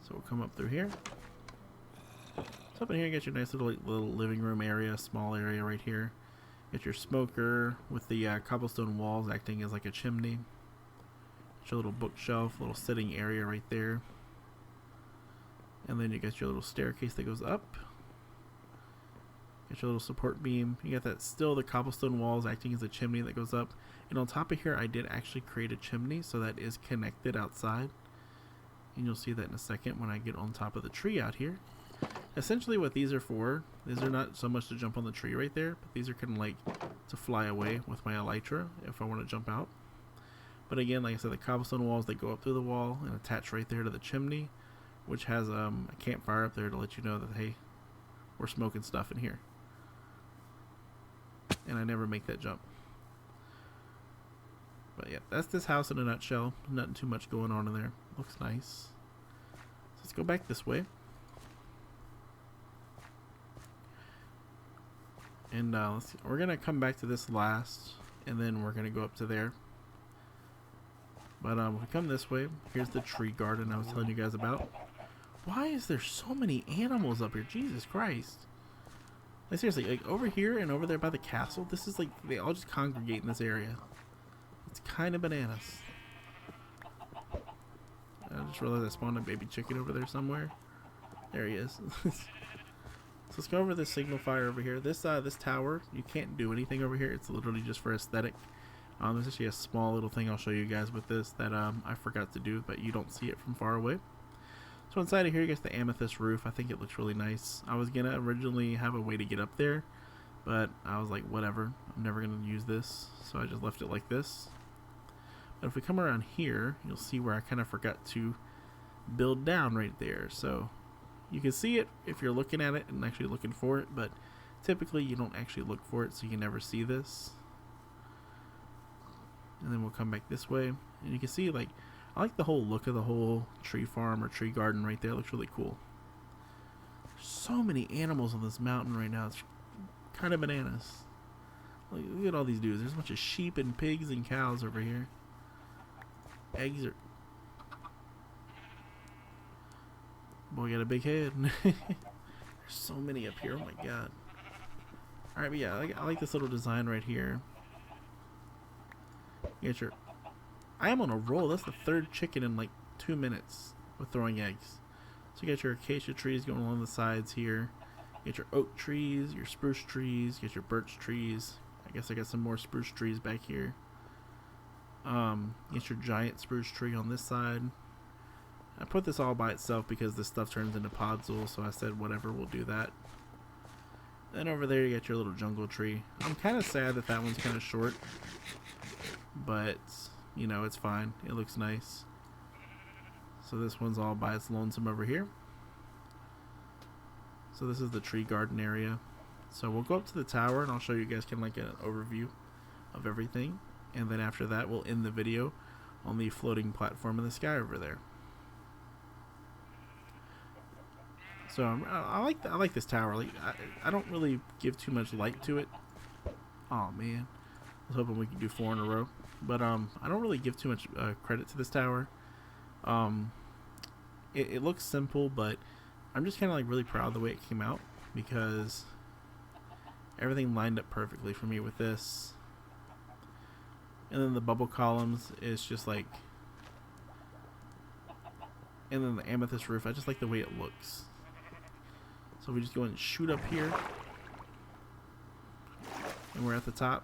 So we'll come up through here. So up in here, you get your nice little living room area, small area right here. Get your smoker with the cobblestone walls acting as like a chimney. Get your little bookshelf, little sitting area right there. And then you get your little staircase that goes up. Get your little support beam. You got that still the cobblestone walls acting as a chimney that goes up. And on top of here, I did actually create a chimney, so that is connected outside. And you'll see that in a second when I get on top of the tree out here. Essentially what these are for, these are not so much to jump on the tree right there, but these are kind of like to fly away with my elytra if I want to jump out. But again, like I said, the cobblestone walls, they go up through the wall and attach right there to the chimney, which has a campfire up there to let you know that, hey, we're smoking stuff in here. And I never make that jump. But yeah, that's this house in a nutshell. Nothing too much going on in there. Looks nice. So let's go back this way. And we're going to come back to this last, and then we're going to go up to there. But if we come this way, here's the tree garden I was telling you guys about. Why is there so many animals up here? Jesus Christ. Like seriously, like over here and over there by the castle, this is like, they all just congregate in this area. It's kind of bananas. I just realized I spawned a baby chicken over there somewhere. There he is. So let's go over this signal fire over here. This tower, you can't do anything over here. It's literally just for aesthetic. There's actually a small little thing I'll show you guys with this that I forgot to do, but you don't see it from far away. So inside of here, you get the amethyst roof. I think it looks really nice. I was gonna originally have a way to get up there, but I was like, whatever, I'm never gonna use this, so I just left it like this. But if we come around here, you'll see where I kind of forgot to build down right there. So you can see it if you're looking at it and actually looking for it, but typically you don't actually look for it, so you can never see this. And then we'll come back this way, and you can see, like, I like the whole look of the whole tree farm or tree garden right there. It looks really cool. So many animals on this mountain right now. It's kind of bananas. Look at all these dudes. There's a bunch of sheep and pigs and cows over here. Eggs are... Boy, got a big head. There's so many up here. Oh my god. Alright, but yeah, I like this little design right here. You get your... I am on a roll. That's the third chicken in like 2 minutes with throwing eggs. So you got your acacia trees going along the sides here. You get your oak trees, your spruce trees, you get your birch trees. I guess I got some more spruce trees back here. You get your giant spruce tree on this side. I put this all by itself because this stuff turns into podzol, so I said whatever, we'll do that. Then over there you got your little jungle tree. I'm kind of sad that that one's kind of short, but you know, it's fine. It looks nice. So this one's all by its lonesome over here. So this is the tree garden area. So we'll go up to the tower and I'll show you guys kind of like an overview of everything. And then after that we'll end the video on the floating platform in the sky over there. So I like this tower. Like I don't really give too much light to it. Oh man, I was hoping we could do 4 in a row, but I don't really give too much credit to this tower. It looks simple, but I'm just kind of like really proud of the way it came out because everything lined up perfectly for me with this. And then the bubble columns is just like, and then the amethyst roof. I just like the way it looks. So we just go and shoot up here, and we're at the top.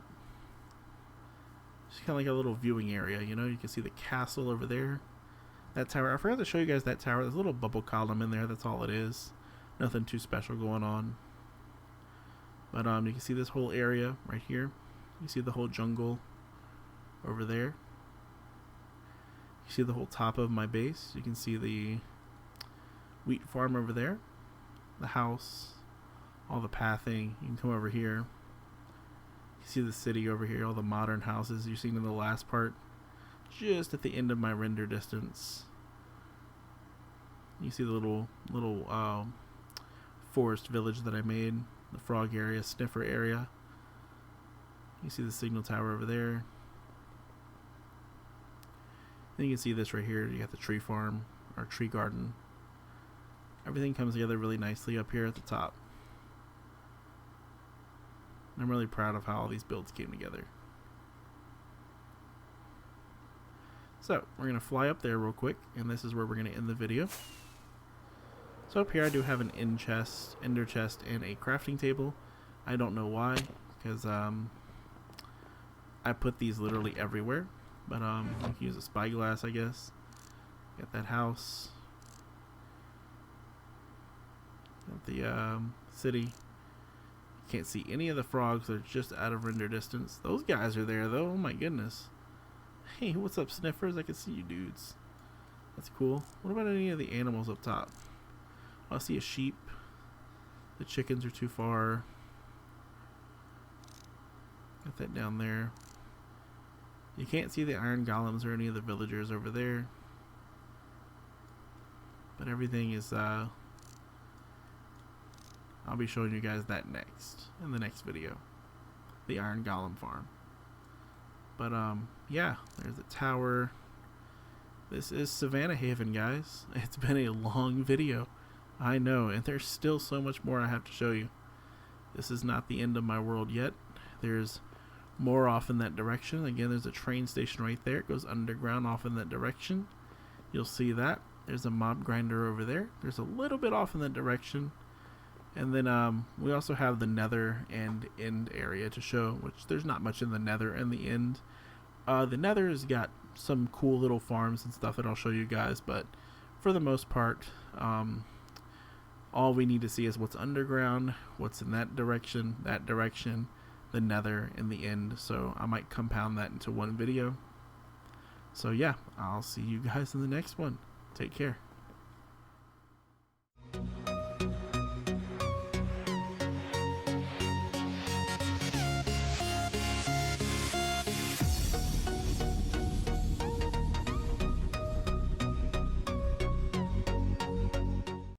It's kind of like a little viewing area, you know. You can see the castle over there. That tower, I forgot to show you guys that tower. There's a little bubble column in there. That's all it is. Nothing too special going on. But you can see this whole area right here. You see the whole jungle over there. You see the whole top of my base. You can see the wheat farm over there. The house, all the pathing. You can come over here. You see the city over here, all the modern houses you've seen in the last part. Just at the end of my render distance. You see the little forest village that I made. The frog area, sniffer area. You see the signal tower over there. Then you can see this right here. You got the tree farm, or tree garden. Everything comes together really nicely up here at the top. I'm really proud of how all these builds came together. So we're going to fly up there real quick, and this is where we're going to end the video. So up here I do have an ender chest, and a crafting table. I don't know why, because I put these literally everywhere. But you can use a spyglass, I guess. Got that house. Got the city. Can't see any of the frogs. They're just out of render distance. Those guys are there though. Oh my goodness. Hey, what's up, sniffers? I can see you dudes. That's cool. What about any of the animals up top? I see a sheep. The chickens are too far. Got that down there. You can't see the iron golems or any of the villagers over there. But everything is I'll be showing you guys that next, in the next video. The iron golem farm. But yeah, there's a tower. This is Savannahaven, guys. It's been a long video, I know, and there's still so much more I have to show you. This is not the end of my world yet. There's more off in that direction. Again, there's a train station right there. It goes underground off in that direction. You'll see that. There's a mob grinder over there. There's a little bit off in that direction. And then we also have the nether and end area to show, which there's not much in the nether and the end. The nether has got some cool little farms and stuff that I'll show you guys, but for the most part, All we need to see is what's underground, what's in that direction, the nether, and the end. So I might compound that into one video. So yeah, I'll see you guys in the next one. Take care.